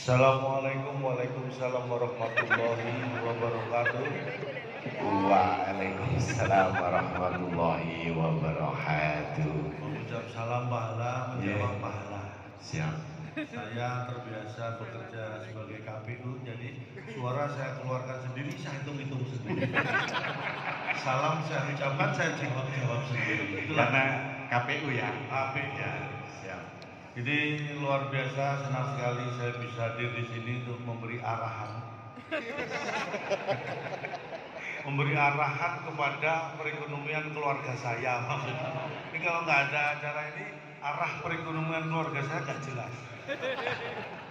Assalamualaikum, waalaikumsalam warahmatullahi wabarakatuh. Waalaikumsalam warahmatullahi wabarakatuh. Mengucap salam pahala, menjawab pahala. Siap. Saya terbiasa bekerja sebagai KPU, jadi suara saya keluarkan sendiri, saya hitung-hitung sendiri. Salam saya ucapkan, saya jawab sendiri. Itulah Karena KPU ya. KPU. Ya, siap. Jadi luar biasa, senang sekali saya bisa hadir di sini untuk memberi arahan. Memberi arahan kepada perekonomian keluarga saya maksudnya. Ini kalau nggak ada acara ini, arah perekonomian keluarga saya nggak jelas.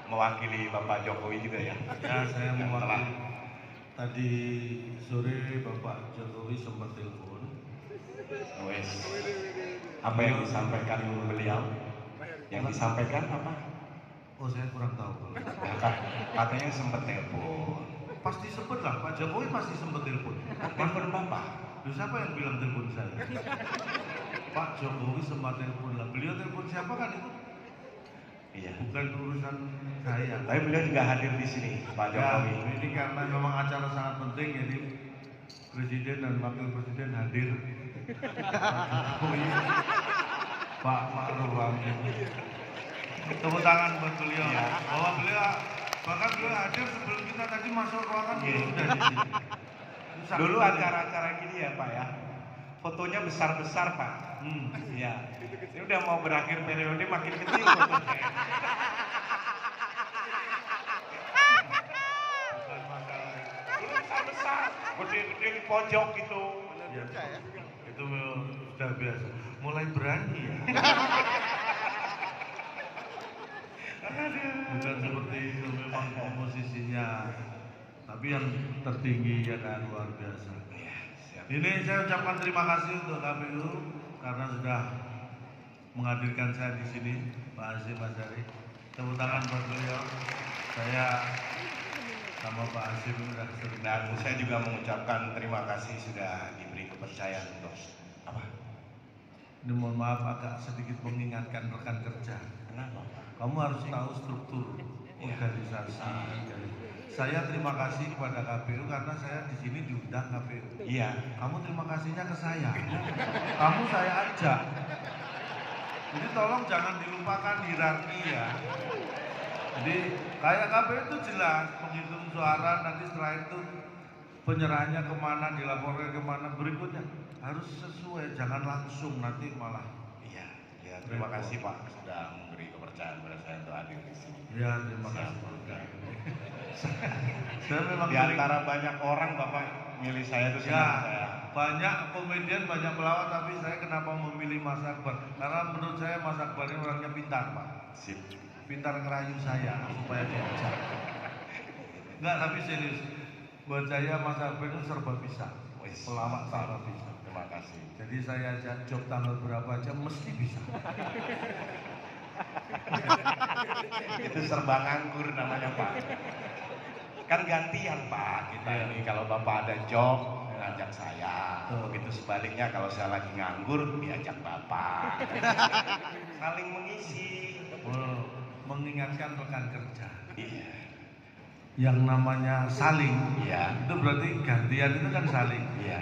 Mewakili Bapak Jokowi juga ya. Ya, saya mewakili. Tadi sore Bapak Jokowi sempat telepon. Wes. Apa yang disampaikan beliau? Yang disampaikan apa? Oh, saya kurang tahu. Katanya sempat telepon. Pasti sempat lah, Pak Jokowi pasti sempat telepon. Telepon Bapak. Terus siapa yang bilang telepon saya? Pak Jokowi sempat telepon lah. Beliau telepon siapa kan itu? Iya. Bukan urusan saya. Tapi beliau juga hadir di sini, Pak Ya, Jokowi. ini karena memang acara sangat penting, jadi Presiden dan Wakil Presiden hadir. Pak Jokowi, Pak Ma'ruf Amin. Tepuk tangan buat beliau. Ya. Bahwa beliau, bahkan beliau hadir sebelum kita tadi masuk ruangan, beliau sudah di sini. Dulu acara-acara gini ya Pak ya, fotonya besar-besar Pak. Iya. Ini udah mau berakhir periode makin kecil fotonya. Dulu besar-besar, gede-gede di pojok gitu. Ya, itu memang sudah biasa. Mulai berani ya. Bukan seperti itu, memang komposisinya. Tapi yang tertinggi ya kan luar biasa. Ini saya ucapkan terima kasih untuk KPU karena sudah menghadirkan saya di sini, Pak Hasyim Asyari. Tepuk tangan buat beliau. Saya sama Pak Hasyim sudah sering. Dan saya juga mengucapkan terima kasih sudah diberi kepercayaan untuk apa? Ini mohon maaf agak sedikit mengingatkan rekan kerja. Kenapa Pak? Kamu harus tahu struktur organisasi. Saya terima kasih kepada KPU karena saya di sini diundang KPU. Iya. Kamu terima kasihnya ke saya. Kamu saya ajak. Jadi tolong jangan dilupakan hierarki ya. Jadi kayak KPU itu jelas menghitung suara, nanti setelah itu penyerahannya kemana, dilaporkan kemana berikutnya harus sesuai, jangan langsung nanti malah. Iya. Ya, terima kasih Pak sudah memberi kepercayaan pada saya untuk hadir di sini. Ya terima kasih. Saya memang Di antara banyak orang Bapak milih saya itu ya, senang saya. banyak komedian, banyak pelawak, tapi saya kenapa memilih Mas Akbar? Karena menurut saya Mas Akbar ini orangnya pintar, Pak. Sip. Pintar ngerayu saya supaya diajak. Enggak, tapi serius. Buat saya Mas Akbar itu serba bisa. Pelawak serba bisa. Terima kasih. Jadi saya ajak job tanggal berapa aja mesti bisa. Itu serba nganggur namanya Pak. Kan gantian Pak kita Ya. ini kalau Bapak ada job ngajak saya. Betul. Begitu sebaliknya kalau saya lagi nganggur diajak Bapak. Saling mengisi. Mengingatkan rekan kerja. Iya. Yang namanya saling, Iya. itu berarti gantian itu kan saling. Iya.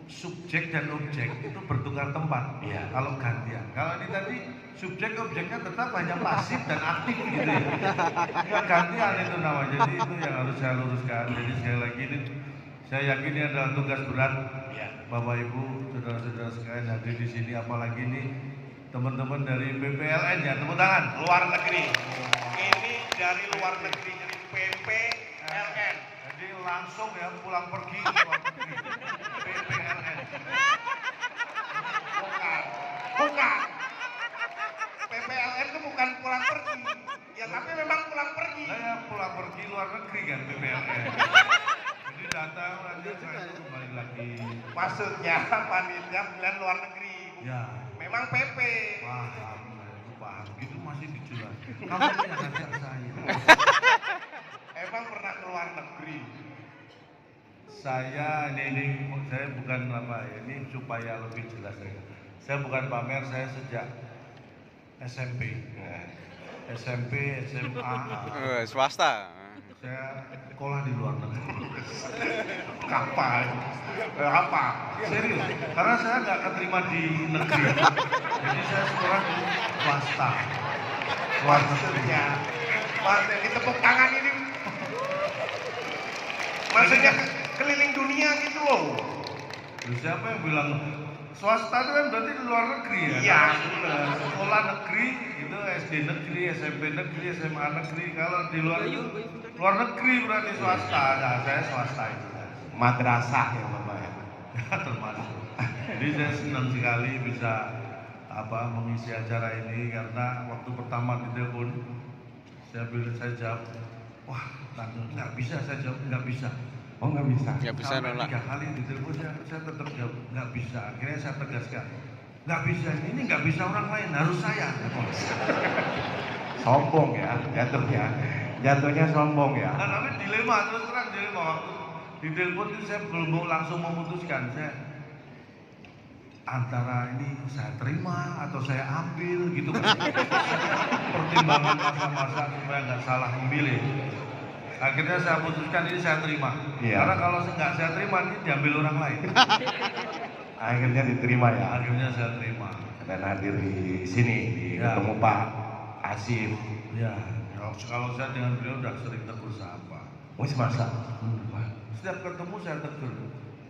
Subjek dan objek itu bertukar tempat. Iya. Kalau gantian, kalau ini tadi subjek objeknya tetap hanya pasif dan aktif gitu ya. Ya gantian itu namanya. Jadi itu yang harus saya luruskan. Jadi sekali lagi ini saya yakin ini adalah tugas berat. Iya. Bapak Ibu, saudara-saudara sekalian hadir di sini, apalagi ini teman-teman dari PPLN ya, tepuk tangan. Luar negeri. Ini dari luar negeri jadi PPLN. Jadi langsung ya pulang pergi ke luar negeri. PPLN. Bukan. PPLN itu bukan pulang pergi. Ya tapi memang pulang pergi. Saya pulang pergi luar negeri kan PPLN. Jadi datang nanti saya itu kembali lagi. Maksudnya panitia pilihan luar negeri. Ya. Memang PP. Paham, itu paham. Gitu masih dijelas. Kamu yang ngajak saya. Emang pernah ke luar negeri? Saya bukan apa ya, ini supaya lebih jelas. Saya bukan pamer, saya sejak SMP. SMP, SMA. Swasta. Saya sekolah di luar negeri. Kapan? Apa? Serius, karena saya nggak keterima di negeri. Jadi saya sekolah di swasta. Luar negeri. Maksudnya, maksudnya tepuk tangan ini. Maksudnya keliling dunia gitu loh. Terus siapa yang bilang swasta itu kan berarti di luar negeri ya? Iya, Nah, sekolah negeri itu SD negeri, SMP negeri, SMA negeri. Kalau di luar negeri berarti swasta. Nah, saya swasta itu. Madrasah ya Bapak ya. Termasuk. Jadi saya senang sekali bisa mengisi acara ini karena waktu pertama ditelepon saya jawab, wah nggak bisa, saya jawab nggak bisa. Oh nggak bisa. Nggak bisa Sampai nolak. 3 kali ditelepon saya tetap jawab nggak bisa. Akhirnya saya tegaskan, nggak bisa, ini nggak bisa orang lain, harus saya. Sombong ya, jatuhnya sombong ya. Nah, tapi dilema, terus terang dilema waktu ditelepon itu saya belum langsung memutuskan, saya antara ini saya terima atau saya ambil gitu kan. Pertimbangan masa-masa supaya nggak salah memilih. Akhirnya saya putuskan ini saya terima. Iya. Karena kalau nggak saya terima ini diambil orang lain. Akhirnya diterima ya. Akhirnya saya terima. Dan hadir di sini, Ya. ketemu Pak Asif. Ya, kalau saya dengan beliau udah sering tegur sapa. Wis masa. Setiap ketemu saya tegur,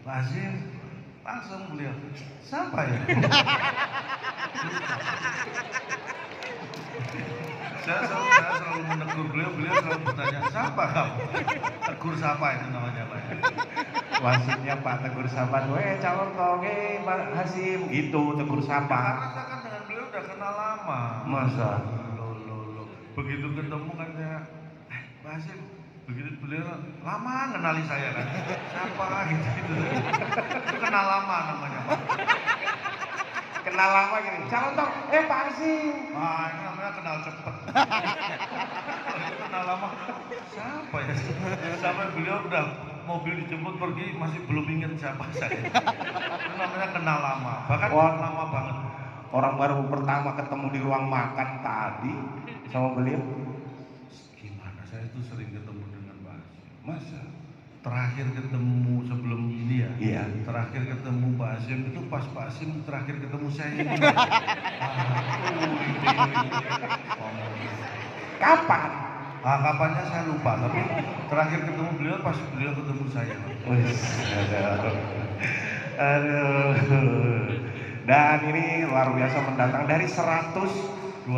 Pak Azim, langsung beliau, siapa ya? saya selalu menegur beliau selalu bertanya, siapa kamu? Tegur siapa itu namanya Pak? Maksudnya Pak tegur sapa, calon kau Pak Hasim gitu tegur sapa. Karena saya kan dengan beliau udah kenal lama. Masa? Loh. Begitu ketemu kan saya, Pak Azim, begitu beliau lama kenali saya kan, siapa gitu. Itu kenal lama namanya Pak. Kenal lama gini, calon dong, Pak Hasim. Ah, ini namanya kenal cepet. Kenal lama, siapa ya? Sampai beliau udah mobil dijemput pergi masih belum ingat siapa saya. Itu namanya kenal lama. Bahkan Wah. lama banget. Orang baru pertama ketemu di ruang makan tadi sama beliau. Gimana? Saya itu sering ketemu dengan Pak Hasim. Masa? Terakhir ketemu sebelum ini ya. Iya. Terakhir ketemu Pak Hasim itu pas Pak Hasim terakhir ketemu saya ini. Kapan? Kapannya saya lupa, tapi terakhir ketemu beliau pas beliau ketemu saya. Wis, aduh. Dan ini luar biasa mendatang dari 128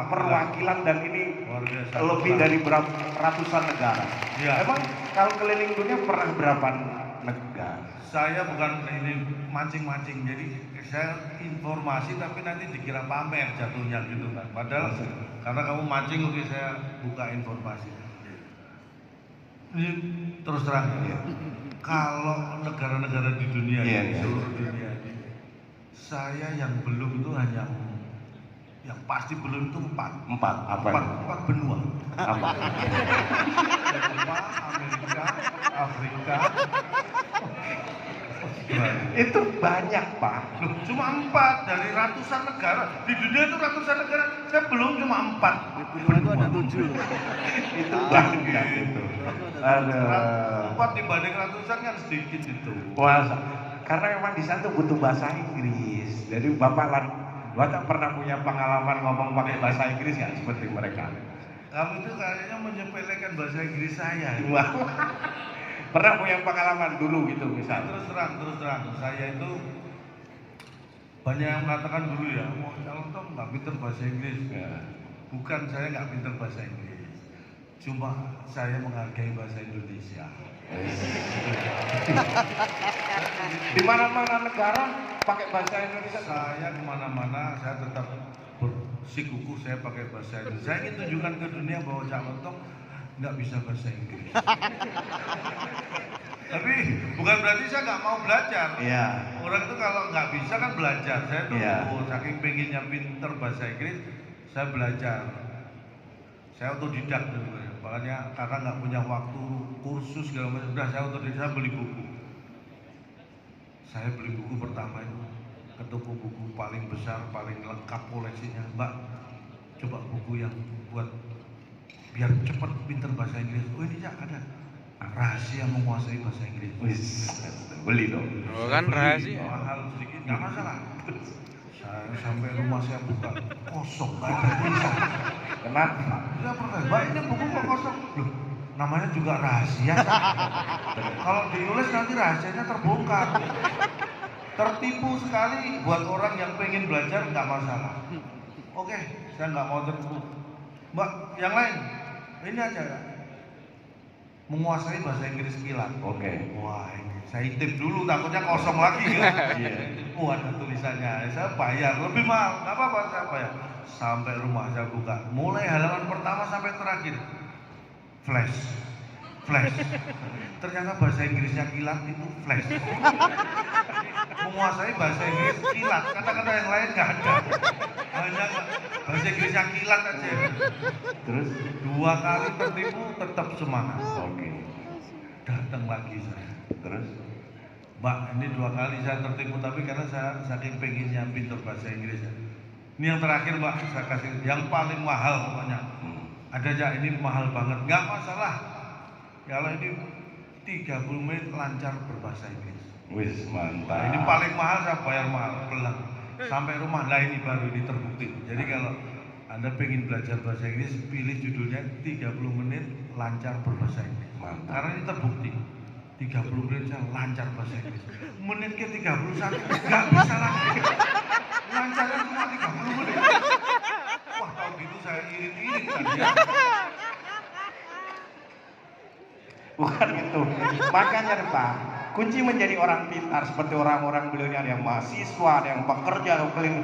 perwakilan dan ini Luar biasa. lebih dari ratusan negara. Iya. Emang kalau keliling dunia pernah berapa negara? Saya bukan ini mancing-mancing, jadi saya informasi tapi nanti dikira pamer jatuhnya gitu kan. Padahal karena kamu mancing, oke saya buka informasi. Ini terus terang ya. Kalau negara-negara di dunia, Iya, di iya. seluruh dunia ini, saya yang belum itu hanya yang pasti belum itu 4. Empat apa? 4 benua. Apa? Eropa, Amerika, Afrika. Itu banyak Pak. Loh, cuma 4 dari ratusan negara. Di dunia itu ratusan negara, saya belum cuma 4. Di benua itu ada 7. Itu banyak itu. Aduh. 4 dibanding ratusan kan sedikit itu. Wah, karena memang di sana tuh butuh bahasa Inggris. Jadi Bapak pernah punya pengalaman ngomong pakai bahasa Inggris ya seperti mereka. Kamu itu kayaknya menyepelekan bahasa Inggris saya. Wah. Pernah punya pengalaman dulu gitu misalnya. Terus terang, saya itu banyak yang mengatakan dulu ya, mau calon tuh nggak pinter bahasa Inggris. Ya. Bukan saya nggak pinter bahasa Inggris, cuma saya menghargai bahasa Indonesia. Di mana-mana negara pakai bahasa Indonesia. Saya kemana-mana saya tetap bersikukuh saya pakai bahasa Indonesia. Saya ingin tunjukkan ke dunia bahwa Cak Lontong nggak bisa bahasa Inggris. Tapi bukan berarti saya nggak mau belajar. Iya. Orang itu kalau nggak bisa kan belajar. Saya tuh Iya. saking pengennya pinter bahasa Inggris, saya belajar. Saya otodidak dulu ya. Makanya karena nggak punya waktu kursus segala macam, udah saya otodidak, saya beli buku. Saya beli buku pertama itu ke toko buku paling besar, paling lengkap koleksinya, Mbak. coba buku yang buat biar cepat pinter bahasa Inggris. Oh ini Cak ada rahasia menguasai bahasa Inggris. Wis, beli dong. Oh kan rahasia. Mahal sedikit nggak masalah. Saya sampai rumah saya buka kosong, nggak ada tulisan. Kenapa? Saya pernah, Mbak ini buku kok kosong? Loh, namanya juga rahasia. Kalau ditulis nanti rahasianya terbongkar. Tertipu sekali buat orang yang pengen belajar nggak masalah. Oke, saya nggak mau tertipu. Mbak, yang lain ini aja ya. Menguasai bahasa Inggris kilat. Oke. Wah, ini saya tip dulu takutnya kosong lagi kan. Iya. Oh ada tulisannya, saya bayar lebih mahal, nggak apa-apa saya bayar. Sampai rumah saya buka, mulai halaman pertama sampai terakhir, flash. Ternyata bahasa Inggrisnya kilat itu flash. Menguasai bahasa Inggris kilat, kata-kata yang lain nggak ada. Hanya bahasa Inggrisnya kilat aja. Terus? 2 kali tertipu tetap semangat. Oke. Datang lagi saya. Terus? Mbak, ini 2 kali saya tertipu tapi karena saya saking pengennya pintar bahasa Inggris ya. Ini yang terakhir Mbak, saya kasih yang paling mahal pokoknya. Ada aja ini mahal banget, nggak masalah. Kalau ini 30 menit lancar berbahasa Inggris. Wis mantap. Nah, ini paling mahal saya bayar mahal, pelang. Sampai rumah lah ini baru ini terbukti. Jadi kalau Anda pengen belajar bahasa Inggris, pilih judulnya 30 menit lancar berbahasa Inggris. Mantap. Karena ini terbukti. 30 menit saya lancar bahasa Inggris. Menit ke 31 nggak bisa lagi. Lancarnya cuma 30 menit. Wah, tahu gitu saya irit-irit tadi ya. Bukan itu. Makanya Pak, kunci menjadi orang pintar seperti orang-orang beliau yang mahasiswa, yang pekerja, yang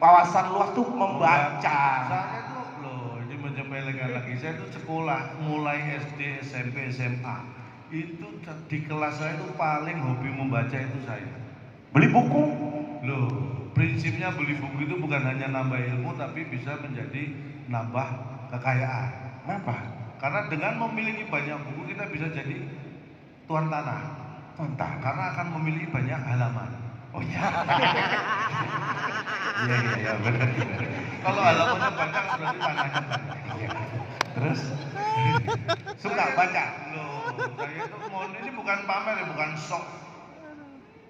wawasan luas tuh membaca. Saya tuh loh, ini menyepelekan lagi. Saya tuh sekolah mulai SD, SMP, SMA. Itu di kelas saya tuh paling hobi membaca itu saya. Beli buku. Loh, prinsipnya beli buku itu bukan hanya nambah ilmu tapi bisa menjadi nambah kekayaan. Kenapa? Karena dengan memiliki banyak buku kita bisa jadi tuan tanah. Entah. Karena akan memiliki banyak halaman. Oh iya. Iya benar. Kalau halamannya banyak berarti tanahnya banyak. Iya. Terus suka baca. Loh, saya itu mau ini bukan pamer ya, bukan sok.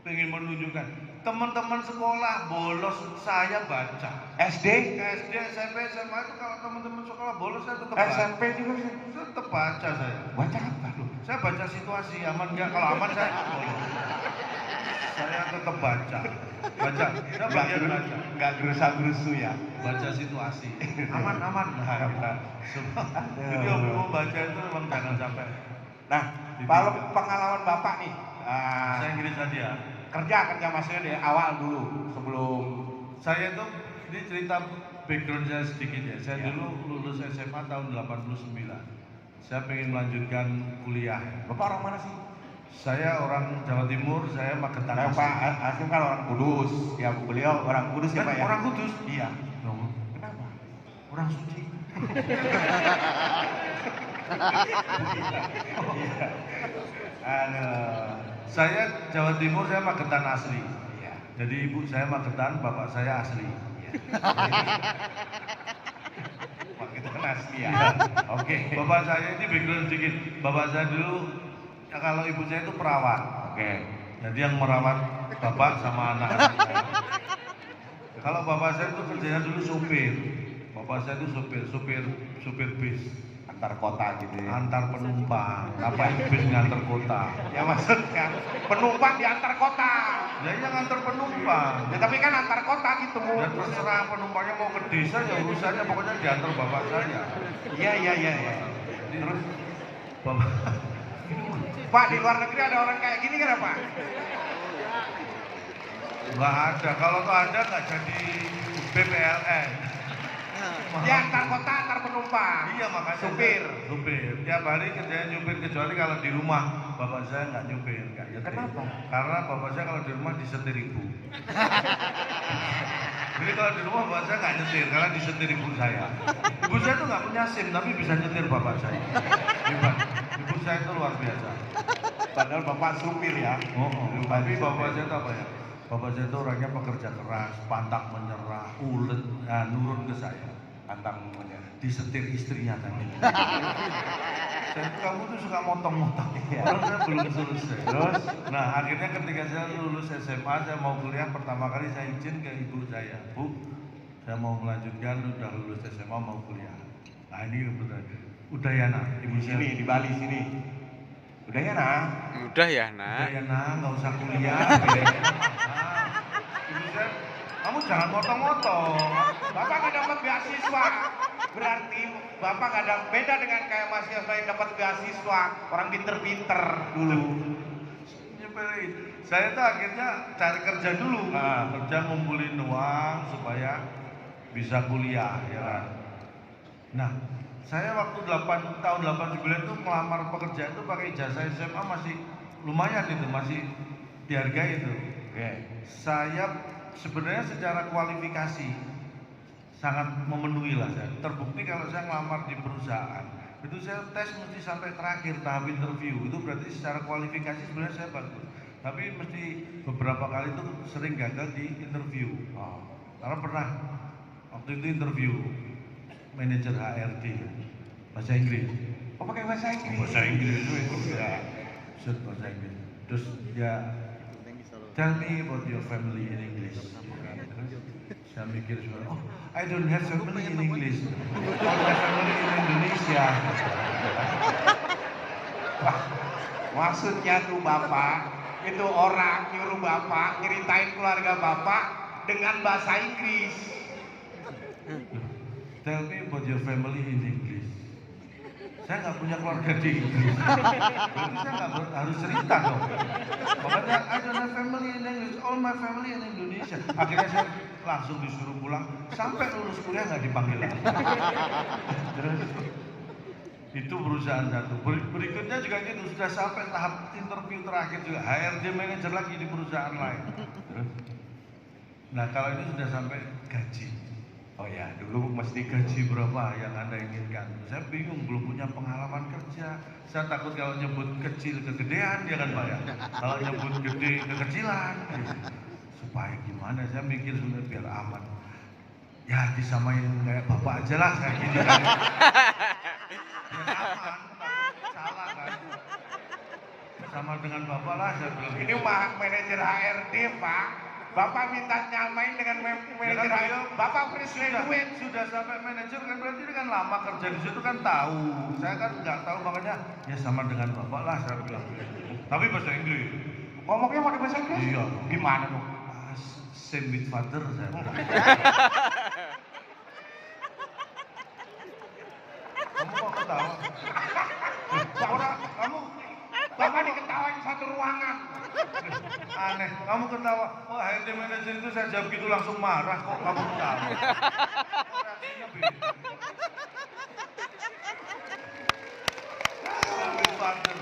Pengen menunjukkan teman-teman sekolah bolos saya baca. SD, SD, SMP, SMA itu kalau teman-teman sekolah bolos saya tetap baca. SMP juga sih. Tetap baca saya. Baca apa lu? Saya baca situasi aman enggak? Kalau aman saya ikut bolos. Saya tetap baca. Saya bagian baca. Enggak gerusa-gerusu ya. Baca situasi. Aman. Nah, jadi hobi membaca itu memang jangan sampai. Nah, kalau pengalaman Bapak nih, Bahasa Inggris tadi ya. kerja maksudnya dari awal dulu sebelum Saya tuh ini cerita background saya sedikit ya. Saya Ya. dulu lulus SMA tahun 89. Saya pengen melanjutkan kuliah. Bapak orang mana sih? Saya orang Jawa Timur, saya Magetan. Nah, Pak Asim kan orang Kudus. Ya beliau orang Kudus ya Pak ya. Orang Kudus? Iya. Dong. Kenapa? Orang suci. Aduh. Saya Jawa Timur, saya Magetan asli. Iya. Jadi ibu saya Magetan, bapak saya asli. Magetan asli ya. Iya. Oke. Bapak saya ini background sedikit. Bapak saya dulu, ya kalau ibu saya itu perawat. Oke. Jadi yang merawat bapak sama anak-anaknya. Kalau bapak saya itu kerjanya dulu supir. Bapak saya itu supir bis. Antar kota gitu ya. Antar penumpang. Ngapain bis ngantar kota? Ya maksudnya penumpang di antar kota. Ya yang ngantar penumpang. Ya tapi kan antar kota gitu. Ya terserah penumpangnya mau ke desa ya urusannya pokoknya diantar bapak saya. Iya. Terus bapak Pak di luar negeri ada orang kayak gini kan Pak? nggak ada. Kalau tuh ada nggak jadi BPLN. Dia antar kota antar penumpang. Iya makanya Supir. Tiap hari kerjanya nyupir kecuali kalau di rumah bapak saya nggak nyupir nggak nyetir. Kenapa? Karena bapak saya kalau di rumah disetir ibu. Jadi kalau di rumah bapak saya nggak nyetir karena disetir ibu saya. Ibu saya tuh nggak punya SIM tapi bisa nyetir bapak saya. Hebat. Ibu saya itu luar biasa. Padahal bapak supir ya. Tapi bapak saya itu apa ya? Bapak saya itu orangnya pekerja keras, pantang menyerah, ulet, nurut ke saya. Hantamannya. disetir istrinya tadi. Saya tuh, kamu tuh suka motong-motong. Orang saya belum selesai. Terus Nah akhirnya ketika saya lulus SMA, saya mau kuliah, pertama kali saya izin ke ibu saya, Bu, saya mau melanjutkan, udah lulus SMA mau kuliah. Nah ini kebetulan Udayana, ibu saya. sini di Bali sini. Udah ya nak? Udah ya, Nak. Udayana, nggak usah kuliah. Biayanya mahal. Ibu saya, kamu jangan motong-motong. Bapak nggak dapat beasiswa. Berarti bapak nggak ada beda dengan kayak mahasiswa yang dapat beasiswa. Orang pinter-pinter dulu. Nyepelin. Saya tuh akhirnya cari kerja dulu, kerja ngumpulin uang supaya bisa kuliah, ya kan. Nah, saya waktu tahun 89 itu melamar pekerjaan itu pakai ijazah SMA masih lumayan itu, masih dihargai itu. Oke. Saya sebenarnya secara kualifikasi sangat memenuhi lah saya. Terbukti kalau saya ngelamar di perusahaan itu saya tes mesti sampai terakhir tahap interview, itu berarti secara kualifikasi sebenarnya saya bagus. Tapi mesti beberapa kali itu sering gagal di interview. Karena pernah waktu itu interview manajer HRD bahasa Inggris. Oh pakai bahasa Inggris? Bahasa Inggris itu ya. Set bahasa Inggris. Terus dia tell me about your family in English. Saya mikir sebenarnya, oh I don't have family in English. All my family in Indonesia. Wah, maksudnya tuh bapak itu orang nyuruh bapak nyeritain keluarga bapak dengan bahasa Inggris. Tell me about your family in English. Saya nggak punya keluarga di Inggris. Berarti saya nggak harus cerita dong. Makanya I don't have family in English. All my family in Indonesia. Akhirnya saya langsung disuruh pulang. Sampai lulus kuliah nggak dipanggil lagi. Terus itu perusahaan satu. Berikutnya juga gitu, sudah sampai tahap interview terakhir juga HRD manager lagi di perusahaan lain. Terus, nah kalau ini sudah sampai gaji. Oh ya, dulu mesti Gaji berapa yang Anda inginkan? Saya bingung, belum punya pengalaman kerja. Saya takut kalau nyebut kecil kegedean dia kan Pak ya. Kalau nyebut gede kekecilan. Supaya gimana? Saya mikir sebenarnya biar aman. Ya disamain kayak bapak aja lah kayak gini kan. Biar aman, takut salah kan. Sama dengan bapak lah saya bilang. ini manajer HRD pak. Bapak minta nyamain dengan manajer HRD. Bapak fresh graduate. Sudah sampai manajer kan berarti dia kan lama kerja di situ kan tahu. Saya kan nggak tahu makanya ya sama dengan bapak lah saya bilang. Tapi bahasa Inggris. Ngomongnya pakai bahasa Inggris? Iya. Gimana dong? Same with father saya bilang. Kamu kok ketawa? Orang kamu Bapak diketawain satu ruangan. aneh. Kamu ketawa. Oh HRD manajer itu saya jawab gitu langsung marah kok kamu ketawa. Reaksinya beda. Same with father.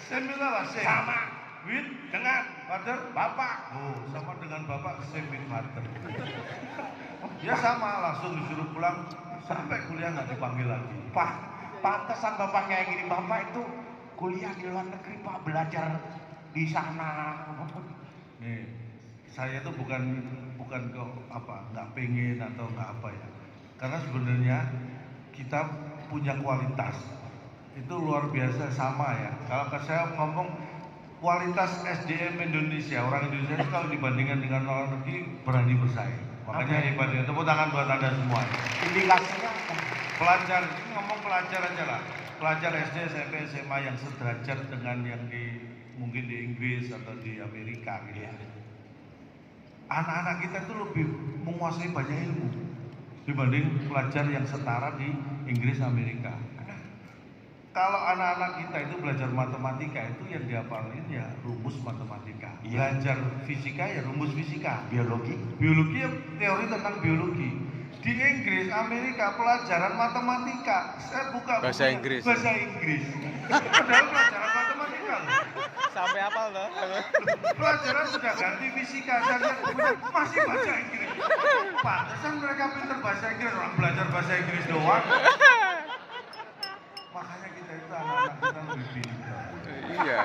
Same with apa? Same. Sama With dengan father. bapak. Oh, sama dengan bapak same with father. Ya sama, langsung disuruh pulang sampai kuliah nggak dipanggil lagi. Pak, pantesan bapak kayak gini. Bapak itu kuliah di luar negeri pak, belajar di sana. Nih, saya itu bukan ke apa, nggak pengen atau nggak apa ya. Karena sebenarnya kita punya kualitas itu luar biasa sama ya. Kalau saya ngomong kualitas SDM Indonesia, orang Indonesia itu kalau dibandingkan dengan luar negeri berani bersaing. Makanya hebat ya. Tepuk tangan buat Anda semua. Indikasinya apa? Pelajar, ini ngomong pelajar aja lah. Pelajar SD, SMP, SMA yang sederajat dengan yang mungkin di Inggris atau di Amerika gitu ya. Anak-anak kita itu lebih menguasai banyak ilmu dibanding pelajar yang setara di Inggris, Amerika. Kalau anak-anak kita itu belajar matematika itu yang dihafalin ya rumus matematika. Belajar fisika ya rumus fisika. Biologi. Biologi ya teori tentang biologi. Di Inggris, Amerika pelajaran matematika. Saya buka Bahasa bukunya, Inggris. Bahasa Inggris. Padahal pelajaran matematika loh. Sampai hafal loh. Pelajaran sudah ganti fisika. Saya lihat bukunya masih bahasa Inggris. Pantesan mereka pintar bahasa Inggris, orang belajar bahasa Inggris doang. Makanya kita itu anak-anak kita lebih pintar. Iya.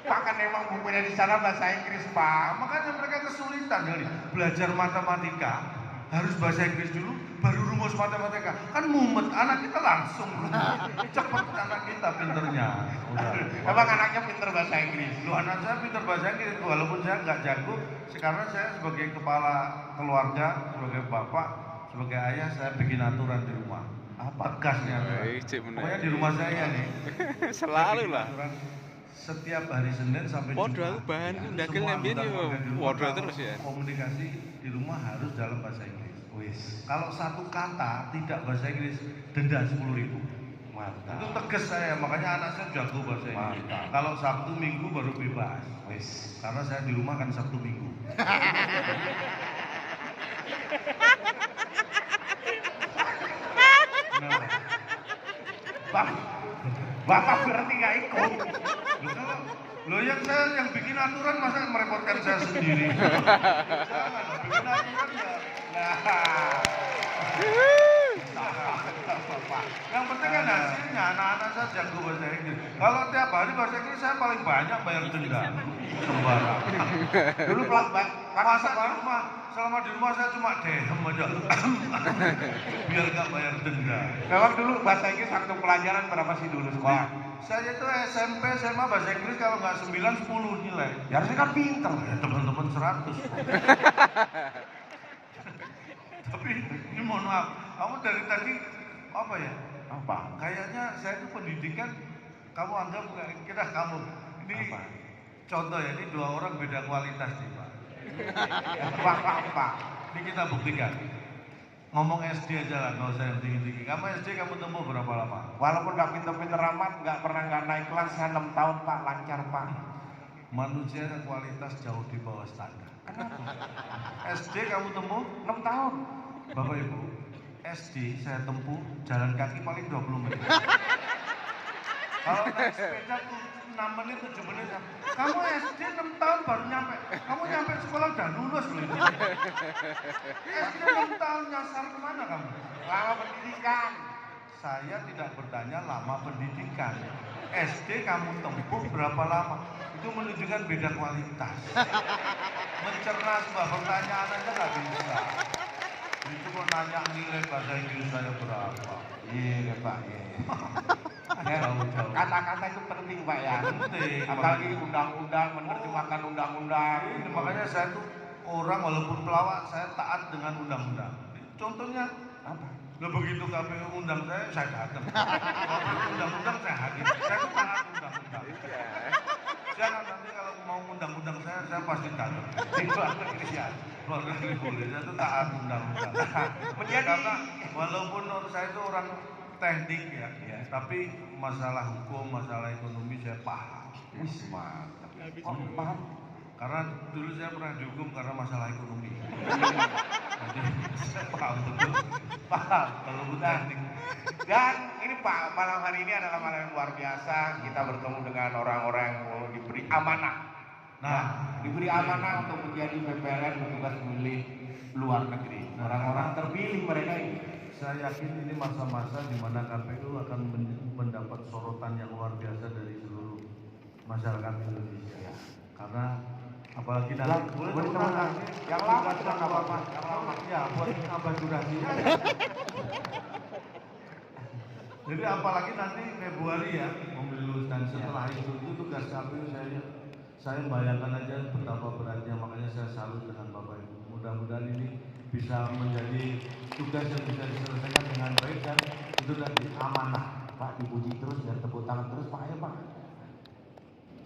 Pak kan emang bukunya di sana bahasa Inggris pak. Makanya mereka kesulitan kali belajar matematika harus bahasa Inggris dulu, baru rumus matematika kan mumet, anak kita langsung cepet anak kita pinternya. Udah. Emang anaknya pinter bahasa Inggris? Lu anak saya pinter bahasa Inggris, walaupun saya nggak jago, karena saya sebagai kepala keluarga, sebagai bapak, sebagai ayah, saya bikin aturan di rumah. Apa? Tegasnya. Pokoknya di rumah saya nih. Selalu lah. Aturan setiap hari Senin sampai Podo Jumat. aku bahan ndagel Semua ngambil anggota yo. keluarga di rumah Podo kalau terus ya. Komunikasi di rumah harus dalam bahasa Inggris. Wis, Kalau satu kata tidak bahasa Inggris, denda 10.000. mantap. Itu tegas saya, makanya anak saya jago bahasa Inggris. Mantap. Kalau Sabtu Minggu baru bebas. Wis. Karena saya di rumah kan Sabtu Minggu. Kenapa? Bapak, Bapak berarti nggak ikut. Lo yang bikin aturan masa merepotkan saya sendiri. Jangan bikin aturan ya. Bapak. Yang penting kan hasilnya anak-anak saya jago bahasa Inggris. Kalau tiap hari bahasa Inggris saya paling banyak bayar denda. Sembarang. Dulu pelan Masa di rumah, selama di rumah saya cuma dehem aja. Biar nggak bayar denda. memang dulu bahasa Inggris waktu pelajaran berapa sih dulu sekolah? Saya itu SMP, SMA bahasa Inggris kalau nggak 9, 10 nilai. Ya harusnya kan pinter. Ya, teman-teman 100. Tapi ini mohon maaf, kamu dari tadi apa ya? Apa? Kayaknya saya itu pendidikan, kamu anggap kira kamu ini Apa? contoh ya, ini dua orang beda kualitas nih Pak. Apa? Ini kita buktikan. Ngomong SD aja lah, nggak usah yang tinggi-tinggi. Kamu SD kamu tempuh berapa lama? Walaupun nggak pinter-pinter amat, nggak pernah nggak naik kelas, saya 6 tahun Pak, lancar Pak. Manusia yang kualitas jauh di bawah standar. SD kamu tempuh 6 tahun. Bapak Ibu, SD saya tempuh jalan kaki paling 20 menit. Kalau naik sepeda tuh 6 menit, 7 menit. Kamu SD 6 tahun baru nyampe. Kamu nyampe sekolah udah lulus loh itu. SD 6 tahun nyasar kemana kamu? Lama pendidikan. Saya tidak bertanya lama pendidikan. SD kamu tempuh berapa lama? Itu menunjukkan beda kualitas. Mencerna sebuah pertanyaan aja nggak bisa. Itu kok nanya nilai bahasa Inggris saya berapa? Iya Pak. Ya, Jauh-jauh. kata-kata itu penting Pak ya. Penting. Apalagi undang-undang, menerjemahkan undang-undang. Ini makanya saya tuh orang walaupun pelawak saya taat dengan undang-undang. Contohnya Apa? lo begitu KPU undang saya datang. Kalau undang-undang saya hadir. Saya tuh taat undang-undang. Jangan nanti kalau mau undang-undang saya pasti datang. Di luar negeri ya. Luar negeri boleh, saya tuh taat undang-undang. Menjadi- Karena walaupun saya itu orang teknik ya, tapi masalah hukum, masalah ekonomi saya paham. Wis mantap. Oh, paham? Karena dulu saya pernah dihukum karena masalah ekonomi. Jadi saya paham betul. Paham kalau bukan teknik. Dan ini Pak, malam hari ini adalah malam yang luar biasa. Kita bertemu dengan orang-orang yang diberi amanah. Nah, Diberi amanah untuk menjadi PPLN petugas pemilih luar negeri. Orang-orang terpilih mereka ini. saya yakin ini masa-masa di mana KPU akan mendapat sorotan yang luar biasa dari seluruh masyarakat Indonesia. Karena apalagi nanti boleh boleh tepuk teman-teman. tangan. Yang lama sudah nggak apa-apa. Yang lama. Ya, buat nambah durasinya. Jadi apalagi nanti Februari ya pemilu dan setelah itu tugas KPU saya bayangkan aja betapa beratnya, makanya saya salut dengan Bapak Ibu. Mudah-mudahan ini bisa menjadi tugas yang bisa diselesaikan dengan baik dan itu tadi amanah. Pak dipuji terus dan tepuk tangan terus Pak ya Pak.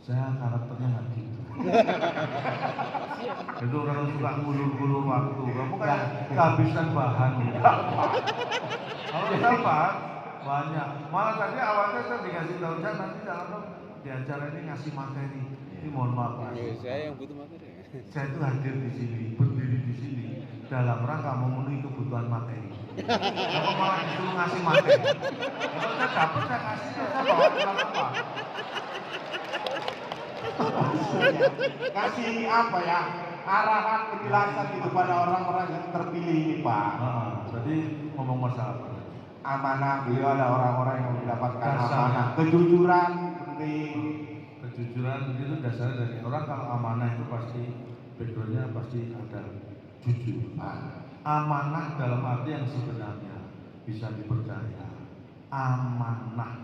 Saya karakternya nggak gitu. Itu orang suka ngulur-ngulur waktu. Kamu kayak kehabisan bahan. Kalau kita bahas banyak. Malah tadi awalnya saya dikasih tahu saya nanti dalam di acara ini ngasih materi. Ini mohon maaf Pak. Saya yang butuh materi. Saya itu hadir di sini, berdiri di sini dalam rangka memenuhi kebutuhan materi. Kalau malah disuruh ngasih materi. Kalau saya dapat saya kasih, saya bawa pulang apa? Kasih apa ya? Arahan penjelasan gitu pada orang-orang yang terpilih ini Pak. Jadi ngomong masalah apa? Amanah, beliau ada orang-orang yang mendapatkan Dasar. amanah. Kejujuran penting. Kejujuran itu dasarnya dari orang kalau amanah itu pasti backgroundnya pasti ada jujur. Amanah dalam arti yang sebenarnya. bisa dipercaya. Amanah,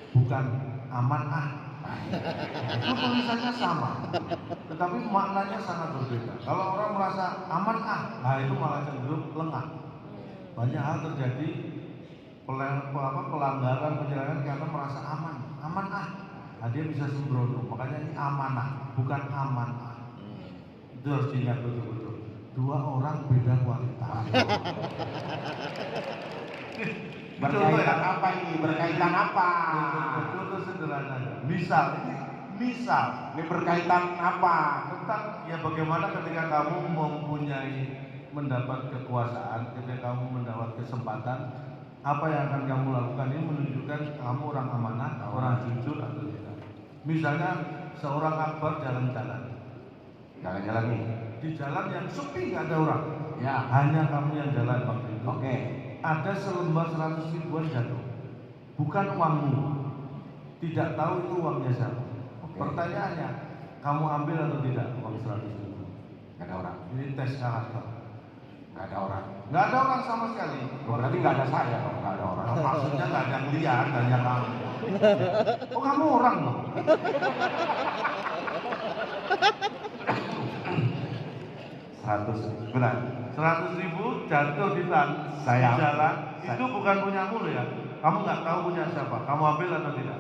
bukan amanah. Itu tulisannya sama, tetapi maknanya sangat berbeda. Kalau orang merasa amanah, nah itu malah cenderung lengah. Banyak hal terjadi pelanggaran penyerangan karena merasa aman nah dia bisa sembrono. Makanya ini amanah, bukan amanah. Itu harus diingat betul-betul. Dua orang beda kualitas. Berkaitan apa ini? Berkaitan apa? Contoh sederhananya. Misal Ini berkaitan apa? tentang ya bagaimana ketika kamu mendapat kekuasaan, ketika kamu mendapat kesempatan, apa yang akan kamu lakukan ini menunjukkan kamu orang amanah, orang jujur atau tidak. Misalnya seorang akbar jalan-jalan, Jalan-jalan nih. di jalan yang sepi nggak ada orang, Ya. hanya kamu yang jalan waktu itu. Oke. Ada selembar 100 ribuan jatuh, bukan uangmu, tidak tahu itu uangnya siapa. Pertanyaannya, kamu ambil atau tidak uang 100 ribu? Gak ada orang. Ini tes karakter. Gak ada orang. Nggak ada orang sama sekali. Berarti gak ada saya dong. Gak ada orang. Nah, maksudnya nggak ada yang lihat, hanya kamu. Oh kamu orang loh. 100 benar. 100 ribu jatuh di Saya- jalan, saya- itu bukan punyamu loh ya. Kamu nggak tahu punya siapa. Kamu ambil atau tidak?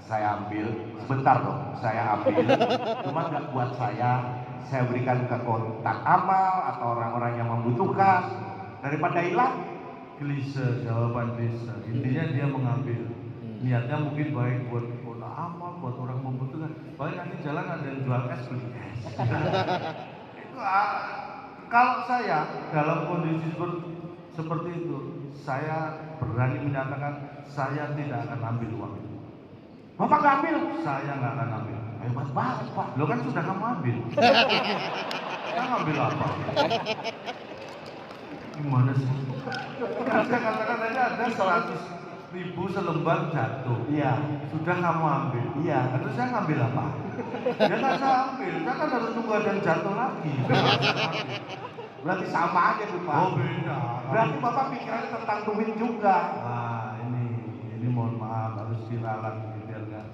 Saya ambil sebentar dong. Saya ambil. Cuma nggak buat saya. Saya berikan ke kontak amal atau orang-orang yang membutuhkan daripada hilang. Klise, jawaban klise. Intinya dia mengambil. Niatnya mungkin baik buat kontak amal, buat orang membutuhkan. Paling nanti jalan ada yang jual es beli es. Itu kalau saya dalam kondisi seperti itu, saya berani menyatakan saya tidak akan ambil uang itu. Bapak nggak ambil? Saya nggak akan ambil. Hebat banget Pak. Lo kan sudah kamu ambil. Saya ngambil apa? Gimana sih? Kan saya katakan tadi ada 100 ribu selembar jatuh. Iya. Sudah kamu ambil. Iya. Lalu saya ngambil apa? Ya nggak saya ambil. Saya kan harus tunggu ada yang jatuh lagi. Berarti sama aja tuh Pak. Oh beda. Berarti Bapak pikirannya tentang duit juga. Wah ini mohon maaf harus diralat biar nggak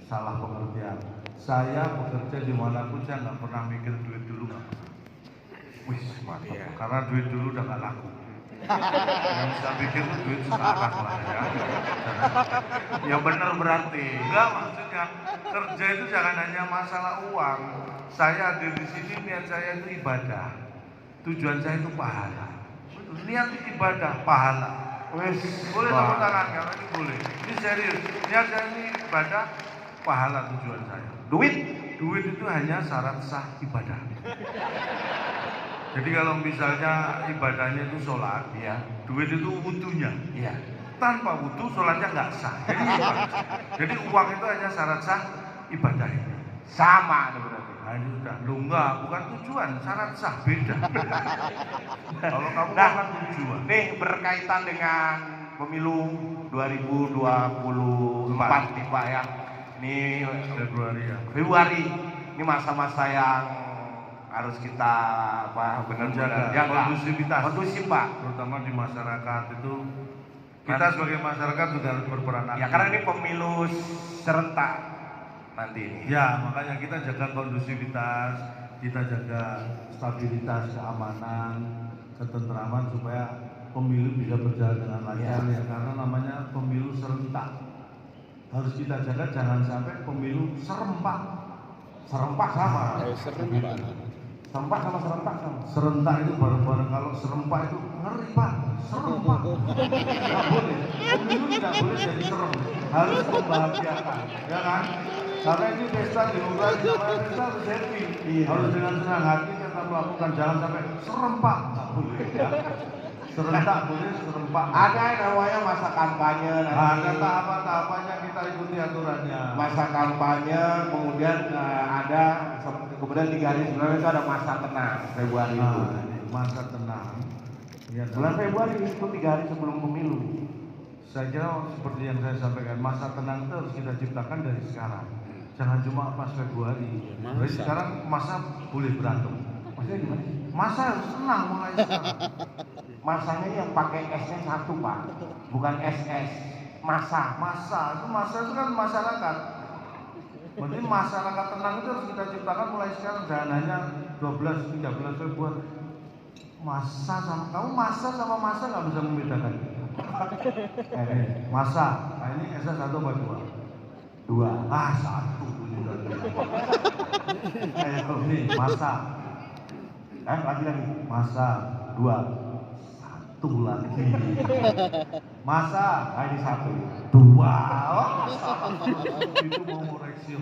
salah pengertian. Saya bekerja dimanapun saya nggak pernah mikir duit dulu nggak pernah. Wih, mantap. Iya. Karena duit dulu udah nggak laku. Yang saya pikir tuh duit sekarang lah ya. Ya benar berarti. Enggak maksudnya kerja itu jangan hanya masalah uang. Saya hadir di sini niat saya itu ibadah. Tujuan saya itu pahala. Niat ibadah pahala. Wes, Boleh tepuk tangan kalau ini boleh. Ini serius. Niat saya ini ibadah pahala tujuan saya. Duit. Duit itu hanya syarat sah ibadah. Jadi kalau misalnya ibadahnya itu sholat, Iya. duit itu wudunya. Iya. Tanpa wudu sholatnya nggak sah. Jadi uang itu hanya syarat sah ibadah ini. Sama itu berarti. Nah ini sudah, lu enggak, bukan tujuan, syarat sah beda. Kalau kamu Nah, kan tujuan. Nih berkaitan dengan pemilu 2024 nih Pak ya. Ini Februari ya. Februari. Ini masa-masa yang harus kita benar-benar Menjaga jaga. kondusivitas. Kondusif Pak. Terutama di masyarakat itu kita sebagai masyarakat juga harus berperan aktif. Ya karena ini pemilu serentak nanti ini. Ya makanya kita jaga kondusivitas, kita jaga stabilitas, keamanan, ketentraman supaya pemilu bisa berjalan dengan lancar ya. Karena namanya pemilu serentak. Harus kita jaga jangan sampai pemilu serempak. Serempak sama. Serem, Pak. Serempak sama serentak sama. Serentak itu bareng-bareng, kalau serempak itu ngeri Pak, serempak. Nggak boleh, pemilu tidak boleh jadi serem, harus membahagiakan, ya kan? Karena ini pesta demokrasi, namanya pesta harus happy, harus dengan senang hati kita melakukan, jangan sampai serempak, nggak boleh ya. Serentak boleh, serempak. Ada yang namanya masa kampanye nanti. Ada tahapan-tahapannya, kita ikuti aturannya. Masa kampanye, kemudian kemudian 3 hari sebelumnya itu ada masa tenang Februari itu. Nah, ini masa tenang. Ya, Bulan Februari itu 3 hari sebelum pemilu. saya kira seperti yang saya sampaikan, masa tenang itu harus kita ciptakan dari sekarang. Jangan cuma pas Februari. Masa. Dari sekarang masa boleh berantem. Maksudnya gimana? Masa harus tenang mulai sekarang. Masanya yang pakai S-nya satu Pak, bukan SS. Masa Masa itu kan masyarakat. Berarti masyarakat tenang itu harus kita ciptakan mulai sekarang. Jangan hanya 12-13 Februari. Masa sama masa nggak bisa membedakan. Masa, nah ini S 1 apa 2? 2. Ah, 1 ini tadi. Ayo nih, masa. Lagi. Masa 2. 1 lagi. Masa, nah ini 1. 2. Oh, itu mau koreksi.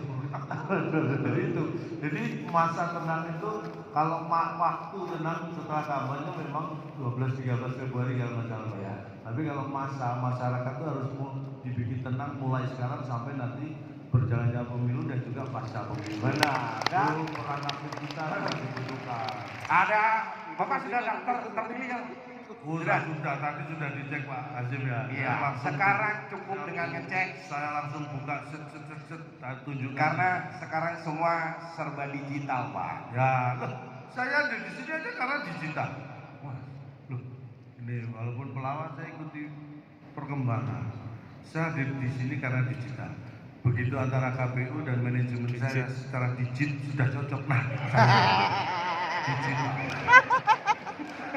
Jadi masa tenang itu kalau waktu tenang setelah kampanye memang 12-13 Februari kalau nggak salah ya. Tapi kalau masa masyarakat itu harus dibikin tenang mulai sekarang sampai nanti berjalannya pemilu dan juga pasca pemilu. Benar. Dan peran aktif kita akan dibutuhkan. Ada Bapak sudah daftar terpilih kan? Sudah, tadi sudah dicek Pak Hazim ya. Iya. Sekarang cukup dengan ngecek. Saya langsung buka set, tunjukkan. Karena sekarang semua serba digital Pak. Ya, loh, saya ada di sini aja karena digital. Wah, loh, ini walaupun pelawak saya ikuti perkembangan. Saya ada di sini karena digital. Begitu antara KPU dan manajemen saya secara sudah cocok. Nah,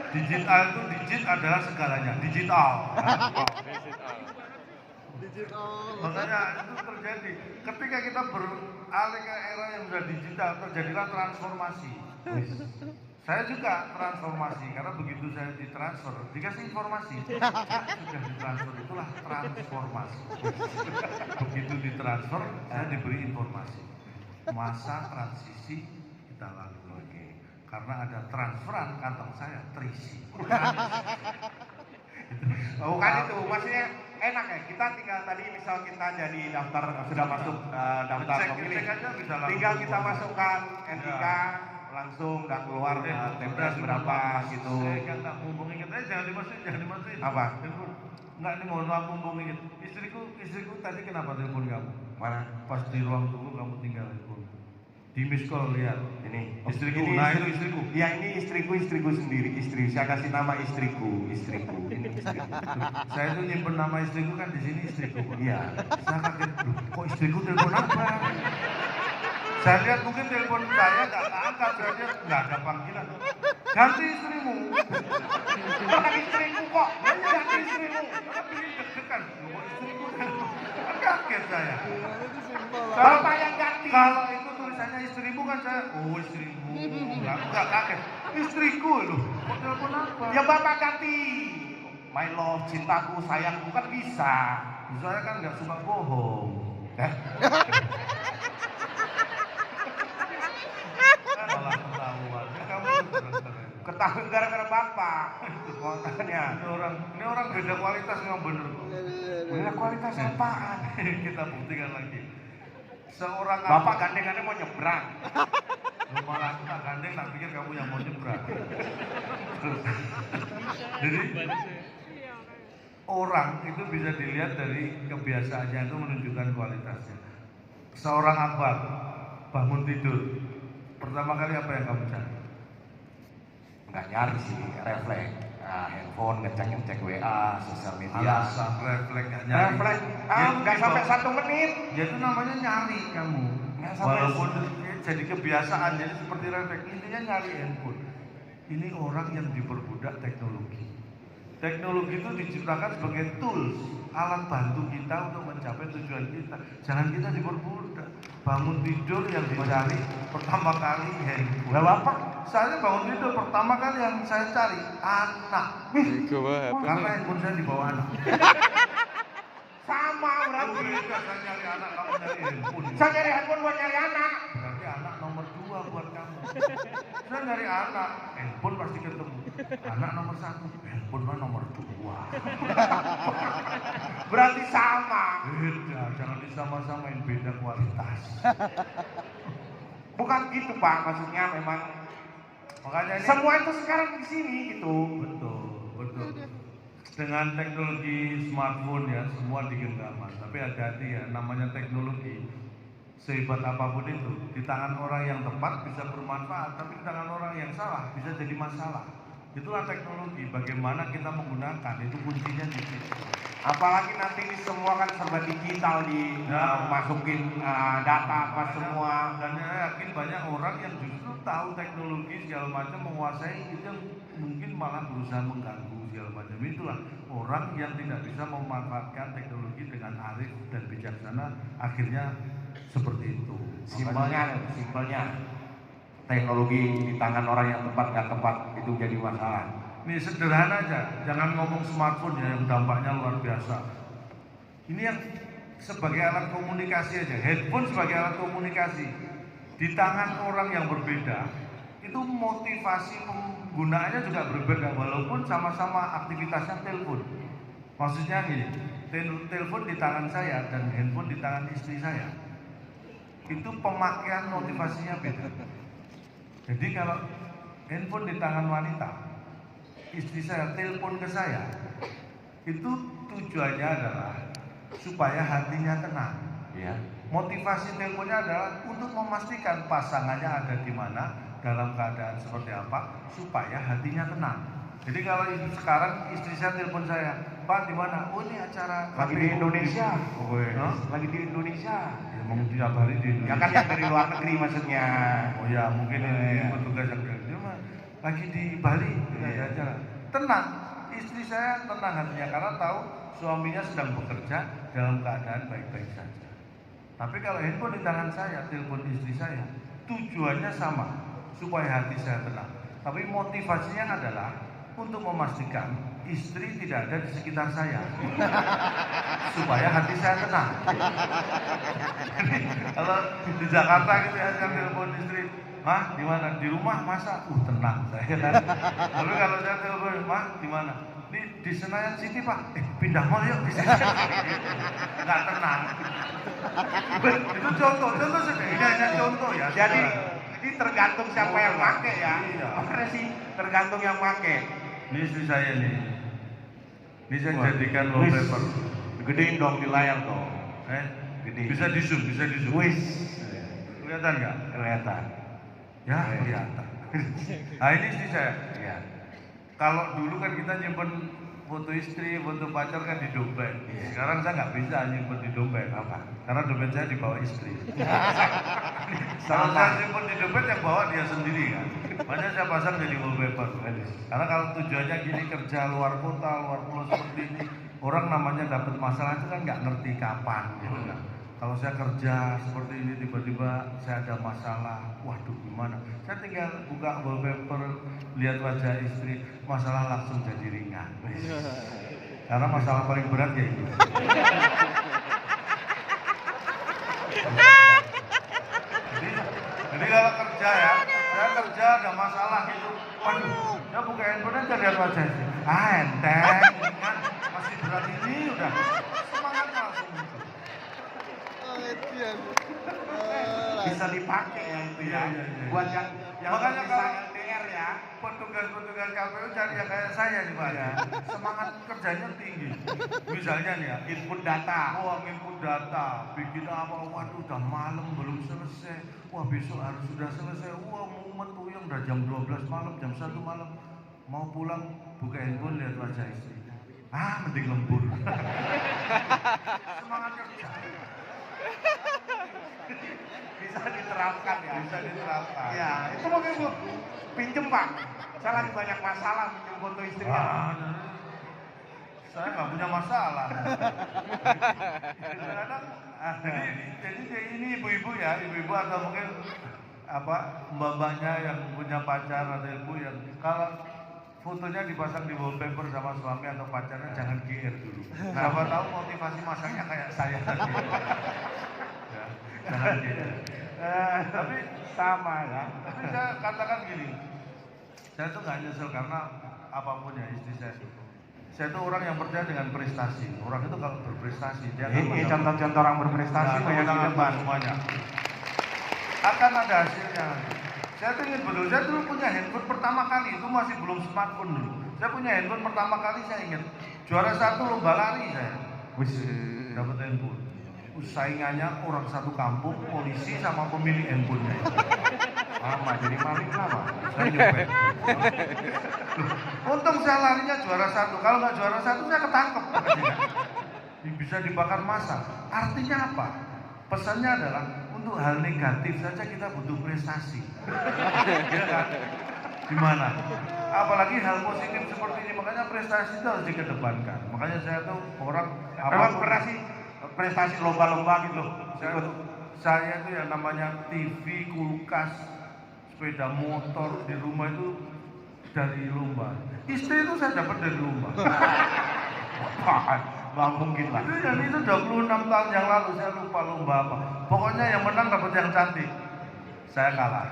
digital itu adalah segalanya. Digital. Makanya itu terjadi. Ketika kita beralih ke era yang sudah digital, terjadilah transformasi. Saya juga transformasi karena begitu saya ditransfer, dikasih informasi, sudah ditransfer itulah transformasi. Begitu ditransfer, saya diberi informasi. Masa transisi kita lalui lagi. Karena ada transferan kantong saya terisi. Bukan itu, maksudnya enak ya. Kita tinggal tadi misal kita jadi daftar sudah masuk daftar pemilih, tinggal kita masukkan NIK langsung dan keluar TPS berapa gitu. Saya nggak mumpung inget aja, jangan dimasukin. Apa? Enggak, ini mohon maaf mumpung inget. Istriku tadi kenapa telepon kamu? Mana? Pas di ruang tunggu kamu tinggal telepon. Di miss call lihat. Ini Istriku, ini nah itu istriku. Ya ini istriku sendiri, istri. Saya kasih nama istriku. Ini istriku. Saya tuh nyimpen nama istriku kan di sini istriku. Iya. Saya kaget, "Loh, kok istriku telepon apa?" Saya lihat mungkin telepon saya nggak keangkat, saya lihat nggak ada panggilan. Ganti istrimu. Bukan istriku kok. Ganti istrimu. Tapi deg-degan. Loh, kok istriku telepon? Kan kaget saya. Bapak yang ganti. Kalau itu tulisannya istrimu kan saya, oh istrimu. Nggak kaget. Istriku loh. Kok telepon apa? Ya Bapak ganti. My love, cintaku, sayangku kan bisa. Saya kan nggak suka bohong. Malah ketahuan. Ya, kamu Ketahuan gara-gara Bapak. Makanya. Ini orang beda kualitas yang bener. Beda kualitas apaan? Kita buktikan lagi. Seorang Bapak gandengannya mau nyebrang. malah aku tak gandeng, tak pikir kamu yang mau nyebrang. Jadi orang itu bisa dilihat dari kebiasaannya itu menunjukkan kualitasnya. Seorang abang bangun tidur, pertama kali apa yang kamu cari? Nggak nyari sih, refleks. Handphone, ngecek WA, sosial media. Alasan refleks nggak nyari. Refleks, Ya, nggak sampai 1 menit. Ya itu namanya nyari kamu. Nggak sampai. Walaupun jadi kebiasaan, jadi seperti refleks. Intinya nyari handphone. Ini orang yang diperbudak teknologi. Teknologi itu diciptakan sebagai tools, alat bantu kita untuk mencapai tujuan kita. Jangan kita diperbudak. Bangun tidur yang dicari pertama kali handphone. Lah Bapak, Saya bangun tidur pertama kali yang saya cari anak. Karena handphone saya dibawa anak. sama berarti. Beda, saya nyari anak, kamu nyari handphone. Saya nyari handphone buat nyari anak. Berarti anak nomor 2 buat kamu. Saya nyari anak, handphone pasti ketemu. Anak nomor 1, handphone mah nomor 2. Berarti sama. Beda, jangan disama-samain, beda kualitas. Bukan gitu Pak, maksudnya memang Makanya ini semua itu sekarang di sini gitu. betul. Dengan teknologi smartphone ya, semua di genggaman. Tapi hati-hati ya, namanya teknologi. Sehebat apapun itu, di tangan orang yang tepat bisa bermanfaat, tapi di tangan orang yang salah bisa jadi masalah. Itulah teknologi, bagaimana kita menggunakan, itu kuncinya di situ. Apalagi nanti ini semua kan serba digital masukin data apa semua. Dan saya yakin banyak orang yang justru tahu teknologi segala macam, menguasai itu yang mungkin malah berusaha mengganggu segala macam. Itulah orang yang tidak bisa memanfaatkan teknologi dengan arif dan bijaksana, akhirnya seperti itu. Simpelnya teknologi di tangan orang yang tepat nggak tepat itu jadi masalah. Ini sederhana aja, jangan ngomong smartphone ya yang dampaknya luar biasa. Ini yang sebagai alat komunikasi aja, handphone sebagai alat komunikasi di tangan orang yang berbeda, itu motivasi penggunaannya juga berbeda walaupun sama-sama aktivitasnya telepon. Maksudnya gini, telepon di tangan saya dan handphone di tangan istri saya, itu pemakaian motivasinya beda. Jadi kalau handphone di tangan wanita, istri saya telepon ke saya, itu tujuannya adalah supaya hatinya tenang. Ya. Motivasi teleponnya adalah untuk memastikan pasangannya ada di mana, dalam keadaan seperti apa, supaya hatinya tenang. Jadi kalau sekarang istri saya telepon saya, Pak di mana? Oh ini acara Lagi di Indonesia. Lagi di Indonesia. Ya mau tiap hari di Indonesia. Ya kan yang dari luar negeri maksudnya. Oh ya mungkin ini petugas yang dia mah lagi di Bali ya acara. Tenang, istri saya tenang hatinya karena tahu suaminya sedang bekerja dalam keadaan baik-baik saja. Tapi kalau handphone di tangan saya, telepon istri saya, tujuannya sama, supaya hati saya tenang. Tapi motivasinya adalah untuk memastikan istri tidak ada di sekitar saya, supaya hati saya tenang. Kalau di Jakarta gitu ya, saya telepon istri, Mah, di mana? Di rumah masa? Tenang saya. Tapi kalau saya telepon, Mah, di mana? Di Senayan City Pak. Pindah mall yuk di sini. Nggak tenang. Itu contoh saja. Ini hanya contoh ya. Jadi ini tergantung siapa yang pakai ya. Iya. Makanya sih tergantung yang pakai. Ini istri saya nih. Ini saya jadikan wallpaper. Gedein dong di layar dong. Gede. Bisa di zoom. Wis. Kelihatan nggak? Kelihatan. Ya, kelihatan. Nah ini istri saya. Iya. Kalau dulu kan kita nyimpen foto istri, foto pacar kan di dompet. Iya. Sekarang saya nggak bisa nyimpen di dompet. Apa? Karena dompet saya dibawa istri. Kalau saya simpen di dompet yang bawa dia sendiri kan. Makanya saya pasang jadi wallpaper. Karena kalau tujuannya gini kerja luar kota, luar pulau seperti ini, orang namanya dapat masalah itu kan nggak ngerti kapan. Gitu kan. Kalau saya kerja seperti ini tiba-tiba saya ada masalah, waduh gimana? Saya tinggal buka wallpaper, lihat wajah istri, masalah langsung jadi ringan. Karena masalah paling berat ya itu. Jadi kalau kerja ya, saya kerja ada masalah gitu, waduh, saya buka handphone aja lihat wajah istri. Enteng, ringan, masih berat ini udah semangatnya langsung muncul. Bisa dipakai ya itu ya. Iya. Buat yang Makanya bisa kalau LDR ya. petugas KPU cari yang kayak saya nih Pak ya. Semangat kerjanya tinggi. Misalnya nih ya, Input data. input data, bikin apa, waduh udah malam belum selesai. Wah besok harus sudah selesai. Wah mumet yang udah jam 12 malam, jam 1 malam. Mau pulang, buka handphone lihat wajah istri. Mending lembur. Semangat kerja. Bisa diterapkan ya. Bisa diterapkan. Ya, itu makanya Bu pinjem Pak. Saya lagi banyak masalah pinjem foto istrinya. Saya nggak punya masalah. Kadang-kadang, jadi ini ibu-ibu ya, ibu-ibu atau mungkin mbak-mbaknya yang punya pacar atau ibu yang kalau fotonya dipasang di wallpaper sama suami atau pacarnya jangan GR dulu. Siapa tahu motivasi masaknya kayak saya tadi. Ya, jangan GR. Tapi Sama ya. Tapi saya katakan gini, saya tuh nggak nyesel karena apapun ya istri saya. Saya tuh orang yang percaya dengan prestasi. Orang itu kalau berprestasi dia Ini contoh-contoh orang berprestasi banyak di depan. semuanya. Akan ada hasilnya. Saya tuh ingat betul, saya dulu punya handphone pertama kali itu masih belum smartphone dulu. Saya punya handphone pertama kali saya ingat juara 1 lomba lari saya. Wis Dapat handphone. Saingannya orang satu kampung, polisi sama pemilik handphonenya. Lama jadi maling lama. Saya nyopet. Untung saya larinya juara 1. Kalau nggak juara 1 saya ketangkep. Bisa dibakar massa. Artinya apa? Pesannya adalah untuk hal negatif saja kita butuh prestasi. Ya kan? Gimana? Apalagi hal positif seperti ini, makanya prestasi itu harus dikedepankan. Makanya saya tuh orang Memang pernah sih prestasi lomba-lomba gitu. saya itu yang namanya TV, kulkas, sepeda motor di rumah itu dari lomba. Istri itu saya dapat dari lomba. Nggak mungkin lah. Itu 26 tahun yang lalu, saya lupa lomba apa. Pokoknya yang menang dapat yang cantik. Saya kalah.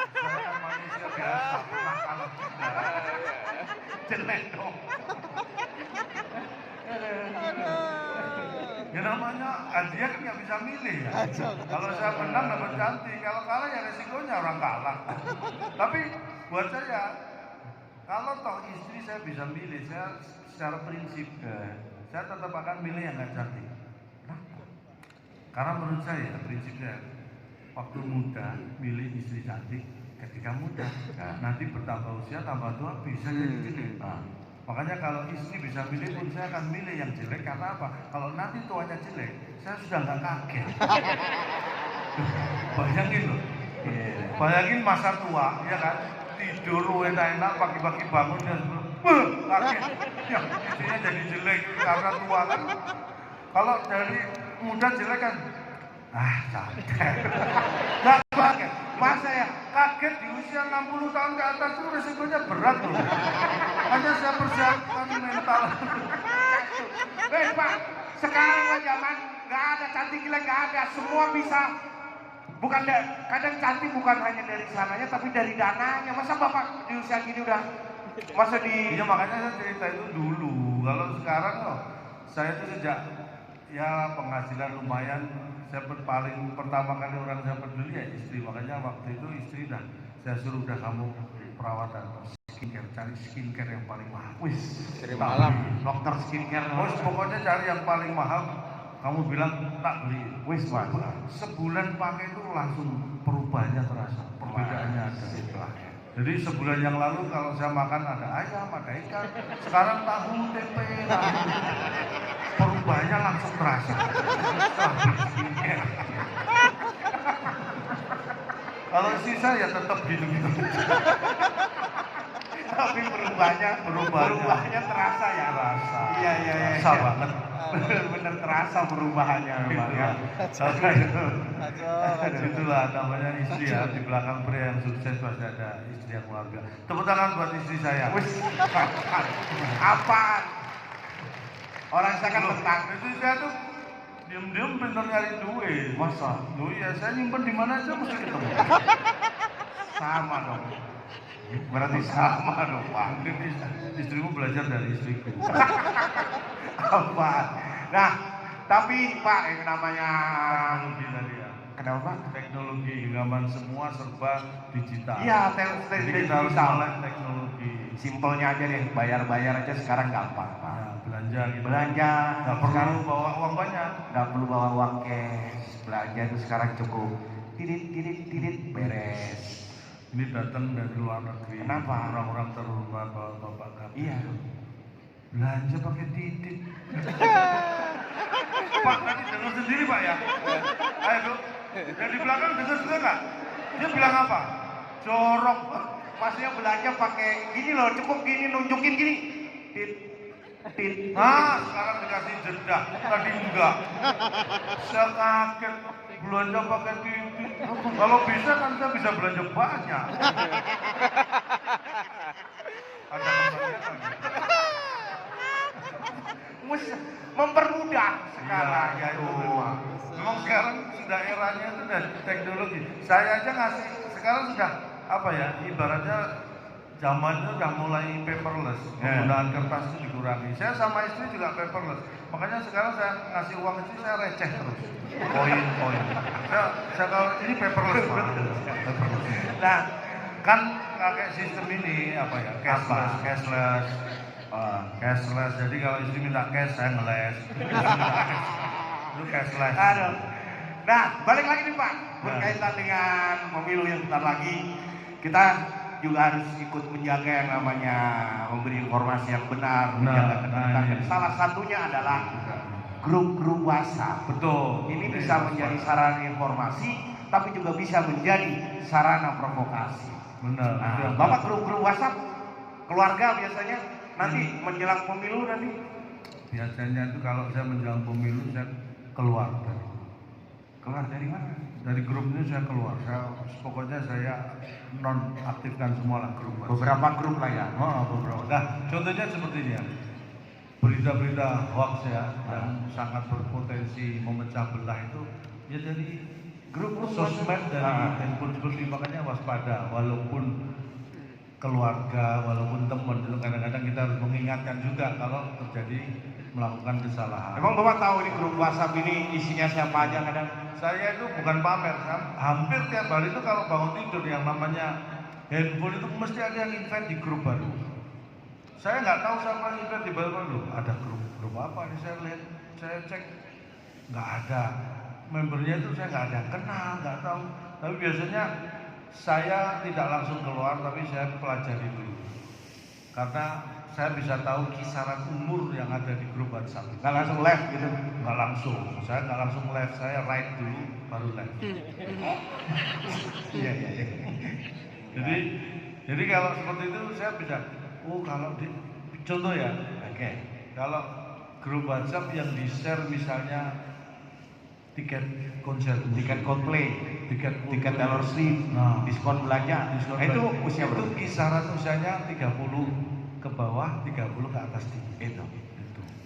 Saya kan manusia biasa, pernah kalah juga. Jelek dong. Ya namanya dia kan nggak bisa milih ya. Kalau saya menang dapat cantik, kalau kalah ya resikonya orang kalah. Tapi buat saya, kalau toh istri saya bisa milih, saya secara prinsip, saya tetap akan milih yang nggak cantik. Kenapa? Karena menurut saya prinsipnya, waktu muda milih istri cantik ketika muda. Nanti bertambah usia, tambah tua bisa jadi jelek. Makanya kalau istri bisa milih pun saya akan milih yang jelek. Karena apa? Kalau nanti tuanya jelek, saya sudah nggak kaget. Bayangin loh, bayangin masa tua, ya kan? Tidur enak-enak, pagi-pagi bangun dan kaget. Ya, istrinya jadi jelek karena tua kan. Kalau dari muda jelek kan, capek. Nggak kaget. Masa ya kaget di usia 60 tahun ke atas itu resikonya berat loh. Hanya saya persiapkan mental. Pak, sekarang mah zaman nggak ada cantik gila, nggak ada, semua bisa. Bukan kadang cantik bukan hanya dari sananya, tapi dari dananya. Masa bapak di usia gini udah masa di? Iya makanya saya cerita itu dulu. Kalau sekarang loh, saya tuh sejak ya penghasilan lumayan, saya paling pertama kali orang saya peduli ya istri. Makanya waktu itu istri saya suruh kamu perawatan skincare, cari skincare yang paling mahal. Dari malam. Dokter skincare. Pokoknya cari yang paling mahal. Kamu bilang tak beli. Pak. Sebulan pakai itu langsung perubahannya terasa, perbedaannya ada. Jadi sebulan yang lalu kalau saya makan ada ayam, ada ikan, sekarang tahu, tempe, perubahannya langsung terasa. Kalau sisa ya tetap gitu-gitu. Tapi perubahannya terasa ya. Terasa. Iya. Terasa banget. Bener terasa perubahannya memang ya. Itulah namanya istri ya. Di belakang pria yang sukses pasti ada istri yang keluarga. Tepuk tangan buat istri saya. Apaan? Orang saya kan tentang Istri saya tuh diem-diem pintar nyari duit. masa Loh iya, saya nyimpen di mana aja mesti ketemu. sama dong. Berarti sama dong Pak. Mungkin istrimu belajar dari istriku. Apa? Nah, tapi Pak yang namanya Teknologi tadi ya. kenapa Pak? Teknologi genggaman semua serba digital. Iya, Jadi kita harus digital. melek teknologi. Simpelnya aja deh, bayar aja sekarang gampang Pak. Nah, belanja gitu. Belanja Nggak perlu bawa uang banyak. nggak perlu bawa uang cash. Belanja itu sekarang cukup tirit beres. Ini datang dari luar negeri. Kenapa? Orang-orang terhormat bapak kabin. Iya. Belanja pakai titik. Pak, nanti dengar sendiri Pak ya. Ayo Bu. Yang di belakang dengar juga nggak? Dia bilang apa? Jorok. Masnya belanja pakai gini loh, cukup gini nunjukin gini. Tit. Nah, sekarang dikasih jeda. Tadi enggak. Saya kaget. Belanja pakai titik. Kalau bisa kan saya bisa belanja banyak. Ada kembalian lagi. Mempermudah sekarang. Iya, itu memang sekarang sudah eranya itu sudah teknologi. Saya aja ngasih sekarang sudah apa ya? Ibaratnya zamannya udah mulai paperless, penggunaan kertas itu dikurangi. Saya sama istri juga paperless. Makanya sekarang saya ngasih uang istri saya receh terus. Koin. Saya kalau ini paperless Pak. Nah, kan pakai sistem ini apa ya? Cashless. Cashless. Jadi kalau istri minta cash saya ngeles. Itu cashless. Aduh. Nah, balik lagi nih Pak, berkaitan dengan pemilu yang sebentar lagi, kita juga harus ikut menjaga yang namanya memberi informasi yang benar, menjaga ketertiban. iya. Salah satunya adalah grup-grup WhatsApp. Betul. Ini bisa menjadi sarana informasi, tapi juga bisa menjadi sarana provokasi. Benar. Nah, Bapak grup-grup WhatsApp keluarga biasanya nanti menjelang pemilu nanti. Biasanya itu kalau saya menjelang pemilu saya keluar Dari mana? dari grup itu saya keluar. Pokoknya saya non aktifkan semua lah grup. Beberapa grup lah ya. Oh, beberapa. Nah, contohnya seperti ini ya. Berita-berita hoax ya yang sangat berpotensi memecah belah itu ya dari grup sosmed dan handphone seperti makanya waspada walaupun keluarga walaupun teman itu kadang-kadang kita harus mengingatkan juga kalau terjadi melakukan kesalahan. Emang Bapak tahu ini grup WhatsApp ini isinya siapa aja kadang? Saya itu bukan pamer, hampir tiap hari itu kalau bangun tidur yang namanya handphone itu mesti ada yang invite di grup baru. Saya nggak tahu siapa yang invite di baru, ada grup apa nih saya lihat, saya cek nggak ada membernya itu saya nggak ada yang kenal, nggak tahu. Tapi biasanya saya tidak langsung keluar, tapi saya pelajari dulu karena saya bisa tahu kisaran umur yang ada di grup WhatsApp. Nggak langsung live gitu? Nggak langsung, saya nggak langsung live, saya write dulu baru live. Iya. Jadi kalau seperti itu saya bisa, kalau contoh ya, Oke. kalau grup WhatsApp yang di share misalnya tiket konser, Tiket Coldplay, tiket Taylor Swift, Nah. diskon belanja. Nah, itu usia itu berapa? kisaran usianya 30 ke bawah, 30 ke atas tinggi. Itu.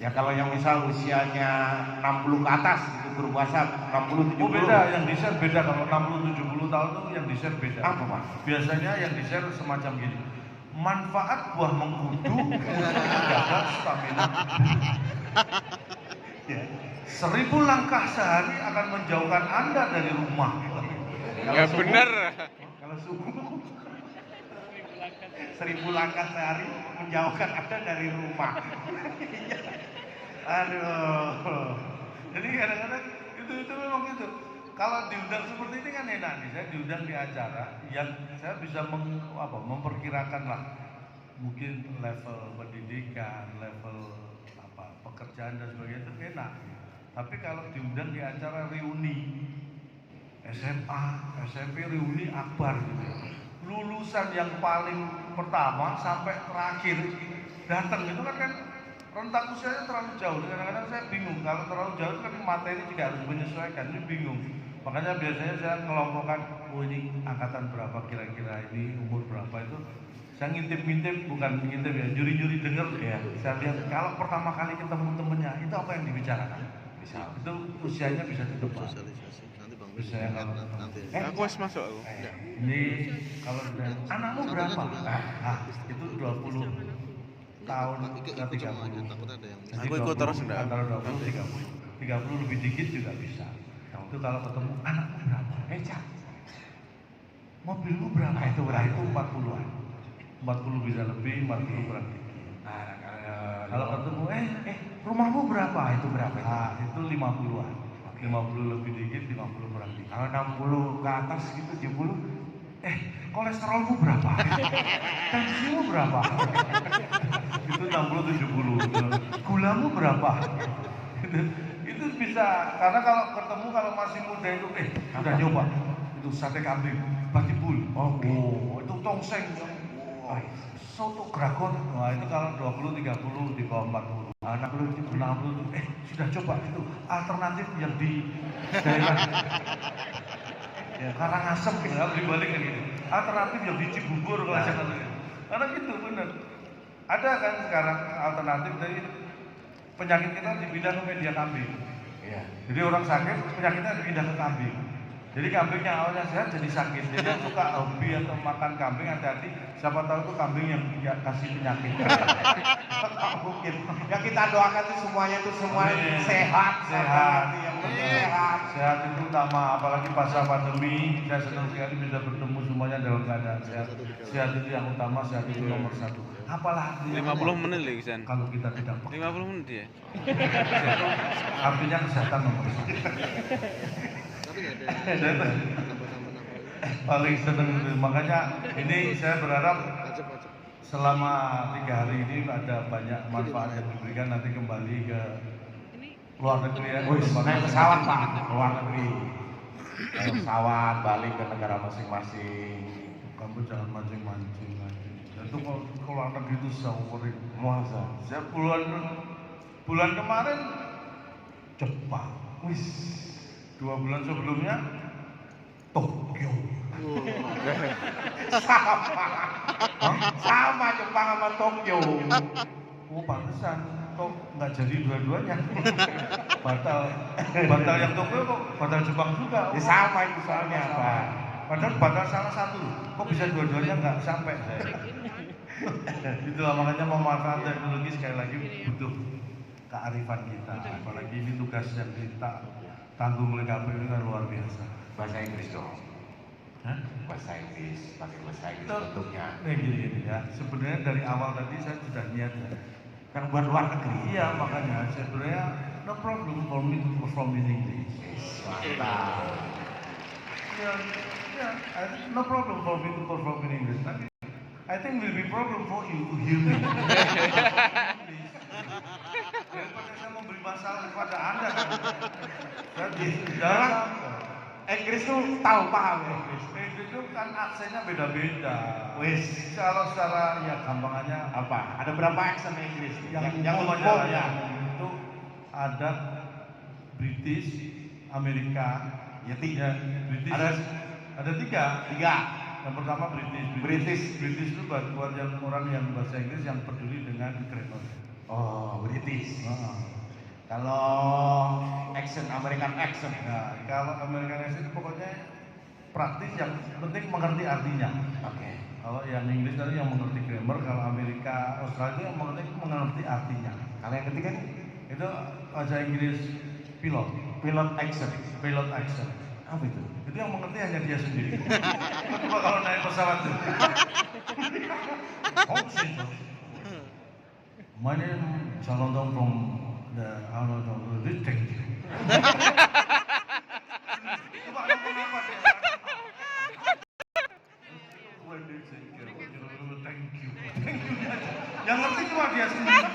Ya kalau yang misal usianya 60 ke atas itu grup WhatsApp 60 70. Beda, yang di share beda. Kalau 60 70 tahun tuh yang di share beda. Apa Pak? Biasanya yang di share semacam gini. Manfaat buah mengkudu menjaga stamina. Ya. 1000 langkah sehari akan menjauhkan Anda dari rumah. Ya bener. Kalau subuh 1000 langkah sehari menjauhkan Anda dari rumah. Aduh. Jadi kadang-kadang itu memang gitu. Kalau diundang seperti ini kan enak nih. Saya diundang di acara yang saya bisa memperkirakan lah mungkin level pendidikan, level pekerjaan dan sebagainya itu enak. Tapi kalau diundang di acara reuni SMA, SMP reuni akbar gitu. Lulusan yang paling pertama sampai terakhir datang itu kan rentang usianya terlalu jauh. Kadang-kadang saya bingung kalau terlalu jauh kan materi juga harus menyesuaikan. Ini bingung. Makanya biasanya saya kelompokkan, ini angkatan berapa kira-kira ini, umur berapa itu. Saya ngintip-ngintip, bukan ngintip ya, juri-juri denger ya. Saya lihat kalau pertama kali ketemu temennya itu apa yang dibicarakan. Itu usianya bisa ditebak. Bisa yang Aku harus masuk aku. ini kalau sudah anakmu berapa? Itu 20 tahun ke 30. Aku ikut terus enggak? Antara 20 30. 30 lebih dikit juga bisa. Itu kalau ketemu anakmu berapa? Cak. Mobilmu berapa? Itu berapa? Itu 40-an. 40 bisa lebih, 40 kurang dikit. Kalau ketemu rumahmu berapa? Itu berapa? Itu 50-an. 50 lebih dikit, 50 kurang dikit. Kalau 60 ke atas gitu 70. Kolesterolmu berapa? Tensimu berapa? Itu 60 70. Gulamu berapa? Itu bisa karena kalau ketemu kalau masih muda itu udah nyoba itu sate kambing, batibul. Itu tongseng. Soto Gragon. Wah, itu kalau 20 30 di bawah 40. 60 sudah coba itu alternatif yang di daerah Karangasem ya, dibalik gitu. Alternatif yang di Cibubur kalau saya karena gitu bener. Ada kan sekarang alternatif dari penyakit kita dipindah ke media kambing. Iya. Jadi orang sakit penyakitnya dipindah ke kambing. Jadi kambingnya awalnya sehat jadi sakit. Jadi yang suka hobi atau makan kambing hati-hati. Siapa tahu itu kambing yang kasih penyakit. Mungkin. Ya kita doakan tuh semuanya sehat. Sehat itu utama, apalagi pasca pandemi. Saya senang sekali bisa bertemu semuanya dalam keadaan sehat. Sehat itu yang utama, sehat itu nomor satu. Apalagi 50 menit lagi San. kalau kita tidak 50 menit ya. artinya kesehatan nomor satu. Saya paling seneng itu. Makanya ini saya berharap selama 3 hari ini ada banyak manfaat yang diberikan, nanti kembali ke luar negeri ya. Naik pesawat Pak, ke luar negeri. Naik pesawat, balik ke negara masing-masing. Kamu jangan mancing-mancing lagi. Itu kalau ke luar negeri itu suffering. Masa? Saya bulan kemarin Jepang. Wis. 2 bulan sebelumnya Tokyo. Sama Jepang sama Tokyo. Oh pantesan kok nggak jadi dua-duanya. batal yang Tokyo kok batal Jepang juga. Ya sama itu soalnya apa? Padahal batal salah satu. Kok bisa dua-duanya nggak sampai saya. Itulah makanya memanfaatkan teknologi sekali lagi butuh kearifan kita. Apalagi ini tugas yang kita tanggung oleh KPU ini kan luar biasa. Bahasa Inggris dong. Hah? Bahasa Inggris, pakai bahasa Inggris Itu bentuknya. gini ya. Sebenarnya dari awal tadi saya sudah niat ya. Kan buat luar negeri. Iya makanya sebenarnya no problem for me to perform in English. Mantap. Yeah, no problem for me to perform in English. Nanti, I think will be problem for you to hear me. Daripada saya memberi masalah kepada Anda kan. Saya jarang. Inggris tuh tahu paham Inggris. Inggris itu kan aksennya beda-beda. Wis. Kalau secara ya gampangannya Apa? Ada berapa accent Inggris? Yang umum umum aja ya. itu ada British, Amerika, Ya tiga. British. Ada 3. Tiga. Yang pertama British itu buat yang orang yang bahasa Inggris yang peduli dengan grammar. Oh, British. Kalau Accent American accent. nah, kalau American accent pokoknya praktis, yang penting mengerti artinya. Oke. Kalau yang Inggris tadi yang mengerti grammar, kalau Amerika, Australia itu yang mengerti artinya. Kalau yang ketiga nih, Itu bahasa Inggris pilot accent. Apa itu? Itu yang mengerti hanya dia sendiri. Coba kalau naik pesawat tuh. Oh shit. My name Jalondong from the Thank you. Coba ngomong apa dia? Thank you. Yang ngerti cuma dia sendiri.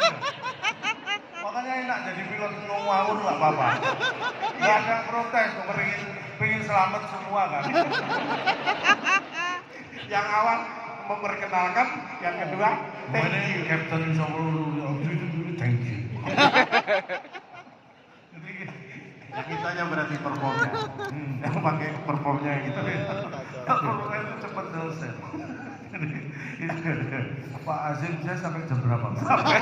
Makanya enak jadi pilot ngawur nggak apa-apa. Nggak ada protes, pengen selamat semua kan. Yang awal memperkenalkan, yang kedua thank you. Captain thank you. Yang kitanya berarti performnya. Yang pakai performnya gitu. Kalau itu cepat selesai. Pak Azim saya sampai jam berapa? Sampai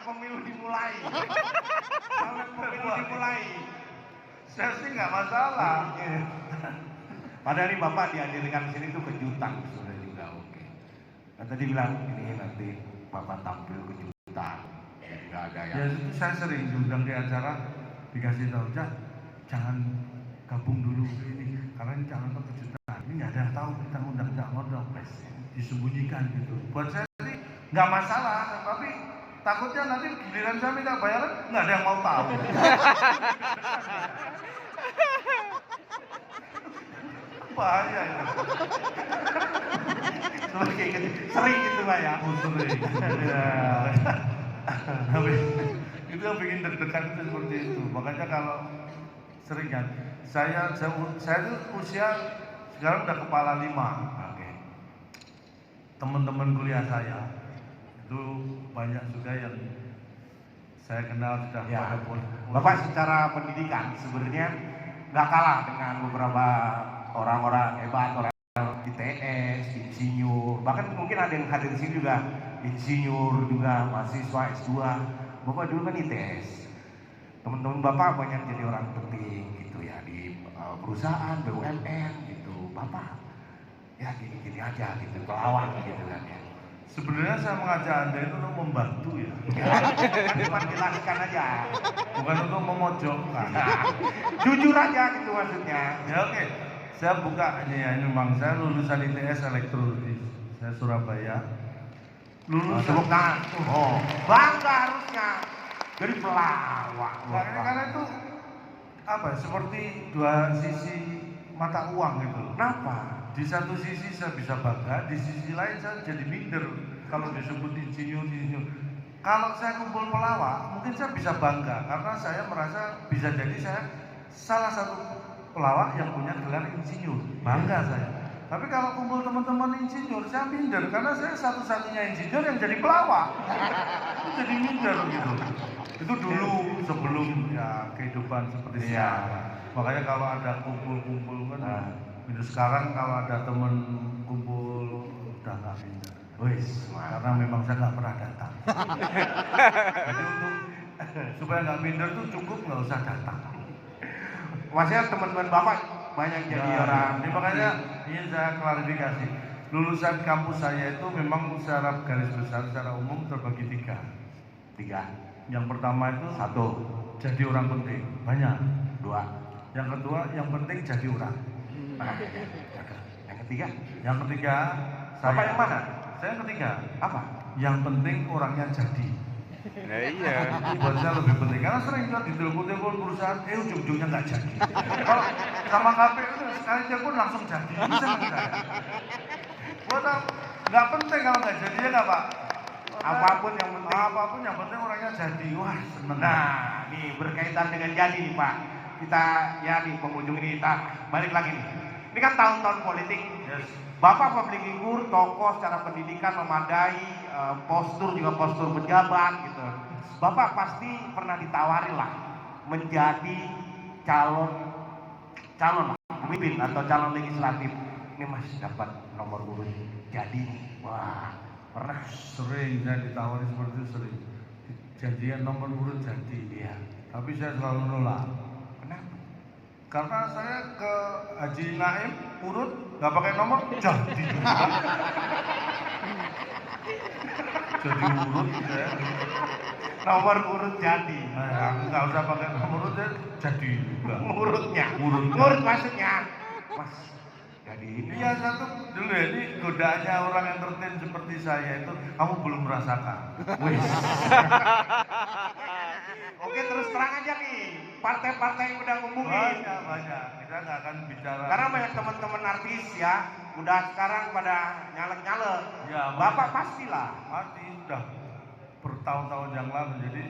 pemilu dimulai. Saya sih nggak masalah. Padahal ini Bapak dihadirkan sini tuh kejutan sudah juga oke. Nah, tadi bilang ini nanti Bapak tampil kejutan. Nggak ada Ya yang. itu saya sering diundang di acara, dikasih tahu, jangan gabung dulu ini karena ini jangan kejutan. Ini nggak ada yang tahu kita undang dong, disembunyikan gitu. Buat saya sih nggak masalah, tapi takutnya nanti giliran saya minta bayaran nggak ada yang mau tahu. Bahaya itu. Sering gitu Pak ya. Sering. Tapi itu yang bikin deg-degan itu seperti itu. Makanya kalau sering kan, saya itu usia sekarang udah kepala 5. Oke. Teman-teman kuliah saya itu banyak juga yang saya kenal sudah Ya. pada Bapak secara pendidikan sebenarnya nggak kalah dengan beberapa orang-orang hebat, orang ITS, insinyur, bahkan mungkin ada yang hadir di sini juga insinyur juga, mahasiswa S2. Bapak dulu kan ITS. Teman-teman Bapak banyak jadi orang penting gitu ya di perusahaan, BUMN gitu. Bapak ya gini-gini aja gitu, kelawak gitu kan ya. Sebenarnya saya mengajak Anda itu untuk membantu ya. Kan cuma jelaskan aja. Bukan untuk memojokkan. Jujur aja gitu maksudnya. Ya oke. Saya buka ini ya, ini memang saya lulusan ITS elektro di saya Surabaya. Lulusan Tepuk tangan. Oh, bangga harusnya. Jadi pelawak. karena itu apa? Seperti dua sisi mata uang gitu. Kenapa? Di satu sisi saya bisa bangga, di sisi lain saya jadi minder kalau disebut insinyur. Kalau saya kumpul pelawak, mungkin saya bisa bangga karena saya merasa bisa jadi saya salah satu pelawak yang punya gelar insinyur, bangga saya. Tapi kalau kumpul teman-teman insinyur, saya minder karena saya satu-satunya insinyur yang jadi pelawak. Itu jadi minder gitu. Itu dulu sebelum ya kehidupan seperti sekarang. Makanya kalau ada kumpul-kumpul kan, sekarang kalau ada temen kumpul udah nggak minder. Wis, Karena memang saya nggak pernah datang. Jadi untuk supaya nggak minder tuh cukup nggak usah datang. maksudnya teman-teman Bapak banyak jadi Ya, orang. ini makanya ingin saya klarifikasi. Lulusan kampus saya itu memang secara garis besar, secara umum terbagi tiga. Yang pertama itu Satu, jadi orang penting, banyak. dua. Yang kedua, yang penting jadi orang. Nah, yang ketiga, Yang ketiga, Bapak yang mana? Saya yang ketiga. Apa? Yang penting orangnya jadi. Nah iya. Buat saya lebih penting karena sering kan ditelepon perusahaan, ujung-ujungnya nggak jadi. Kalau sama KPU itu sekali telepon langsung jadi. Ini senang saya. Buat nggak penting kalau nggak jadi ya nggak Pak. Apapun yang penting. Apapun yang penting orangnya jadi. Wah seneng. Nah, nih berkaitan dengan jadi nih Pak. Kita ya di penghujung ini kita balik lagi nih. Ini kan tahun-tahun politik. Yes. Bapak public figure, tokoh secara pendidikan memadai, postur juga postur pejabat gitu. Bapak pasti pernah ditawari lah menjadi calon lah, pemimpin atau calon legislatif. Ini Mas dapat nomor urut jadi, wah pernah. Sering saya ditawari seperti itu sering. Jadian nomor urut jadi. Iya. Tapi saya selalu nolak. Kenapa? Karena saya ke Haji Naim urut nggak pakai nomor jadi. Jadi urut ya. Nomor urut jadi. Nah, nggak usah pakai nomor urut ya, jadi juga. Urutnya. Urutnya. Urut maksudnya. Mas, jadi ini. Iya satu dulu ya, ini godaannya orang entertain seperti saya itu kamu belum merasakan. Wih. Oke, terus terang aja nih. Partai-partai yang udah ngomongin. Banyak. Kita nggak akan bicara. Karena banyak teman-teman artis ya, udah sekarang pada nyalek-nyalek. Ya, Bapak pastilah. Pasti sudah bertahun-tahun yang lalu. Jadi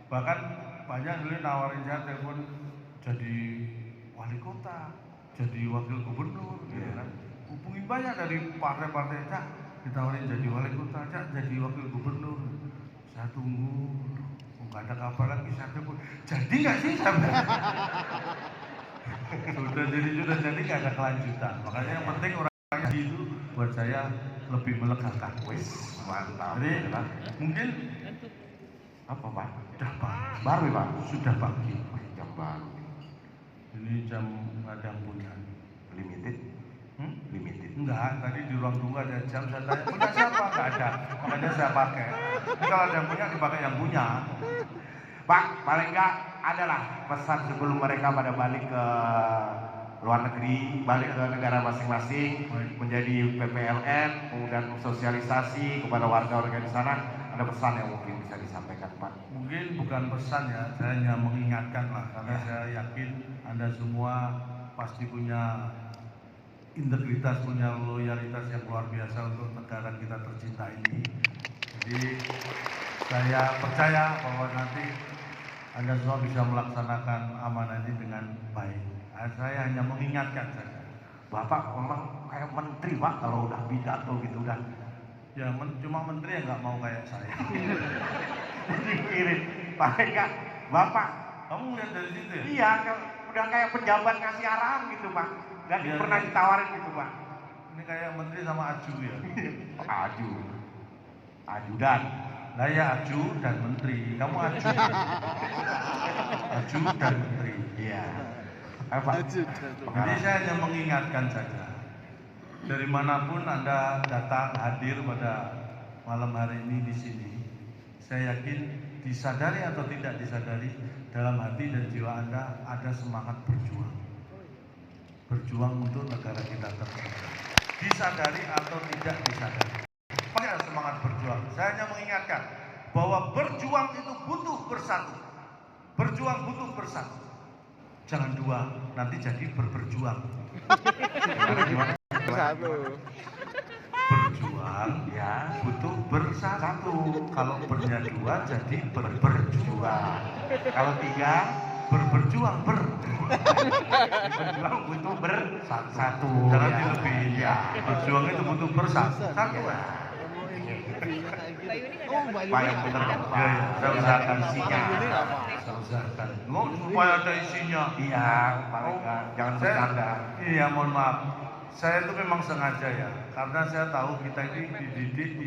bahkan banyak dulu nawarin saya telepon jadi wali kota, jadi wakil gubernur, gitu kan. Hubungin banyak dari partai-partai, Cak, ditawarin jadi wali kota, Cak, jadi wakil gubernur. Saya tunggu, nggak ada kabar lagi, saya telepon. Jadi nggak sih? Sudah jadi nggak ada kelanjutan. Makanya yang penting orangnya itu buat saya lebih melegakan. Wis, mantap. Jadi mungkin Apa Pak? sudah pagi. Baru ya Pak? Sudah pagi. Jam baru. Ini jam nggak ada yang punya. Limited? Limited. Enggak, tadi di ruang tunggu ada jam, saya tanya punya siapa? Nggak ada, makanya saya pakai. Ini kalau ada yang punya dipakai yang punya. Pak, paling enggak adalah pesan sebelum mereka pada balik ke luar negeri, balik ke negara masing-masing, menjadi PPLN, kemudian sosialisasi kepada warga-warga di sana. Ada pesan yang mungkin bisa disampaikan Pak? Mungkin bukan pesan ya, saya hanya mengingatkan lah, karena saya yakin Anda semua pasti punya integritas, punya loyalitas yang luar biasa untuk negara kita tercinta ini. Jadi saya percaya bahwa nanti Anda semua bisa melaksanakan amanah ini dengan baik. Saya hanya mengingatkan saja. Bapak memang kayak menteri Pak kalau udah pidato gitu udah. Ya cuma menteri yang nggak mau kayak saya. Dipikirin, paling enggak Bapak. Kamu lihat dari situ ya? Iya, udah kayak pejabat ngasih arahan gitu Pak. Gak Iya, pernah iya. ditawarin gitu Pak. Ini kayak menteri sama Aju ya. Ajudan. Lah ya Aju dan menteri. Kamu Aju. Aju dan menteri. Iya. Apa? Jadi saya hanya mengingatkan saja. Dari manapun Anda datang hadir pada malam hari ini di sini, saya yakin disadari atau tidak disadari dalam hati dan jiwa Anda ada semangat berjuang. Berjuang untuk negara kita tercinta. Disadari atau tidak disadari. Pasti ada semangat berjuang. Saya hanya mengingatkan bahwa berjuang itu butuh bersatu. Berjuang butuh bersatu. jangan dua, nanti jadi berjuang. Gimana? Satu. Berjuang Ya, butuh bersatu. Kalau bernya dua jadi berjuang. Kalau 3, berjuang berjuang butuh bersatu. jangan Ya. dilebihin. Ya. Berjuang itu butuh bersatu. Ya. Pak yang benar dong, Pak. Ya, ya, saya usahakan isinya. Saya usahakan. Nggak, supaya ada isinya. Iya, Pak Leka. Jangan Saya- bercanda. Iya, mohon maaf. Saya itu memang sengaja ya, karena saya tahu kita ini dididik di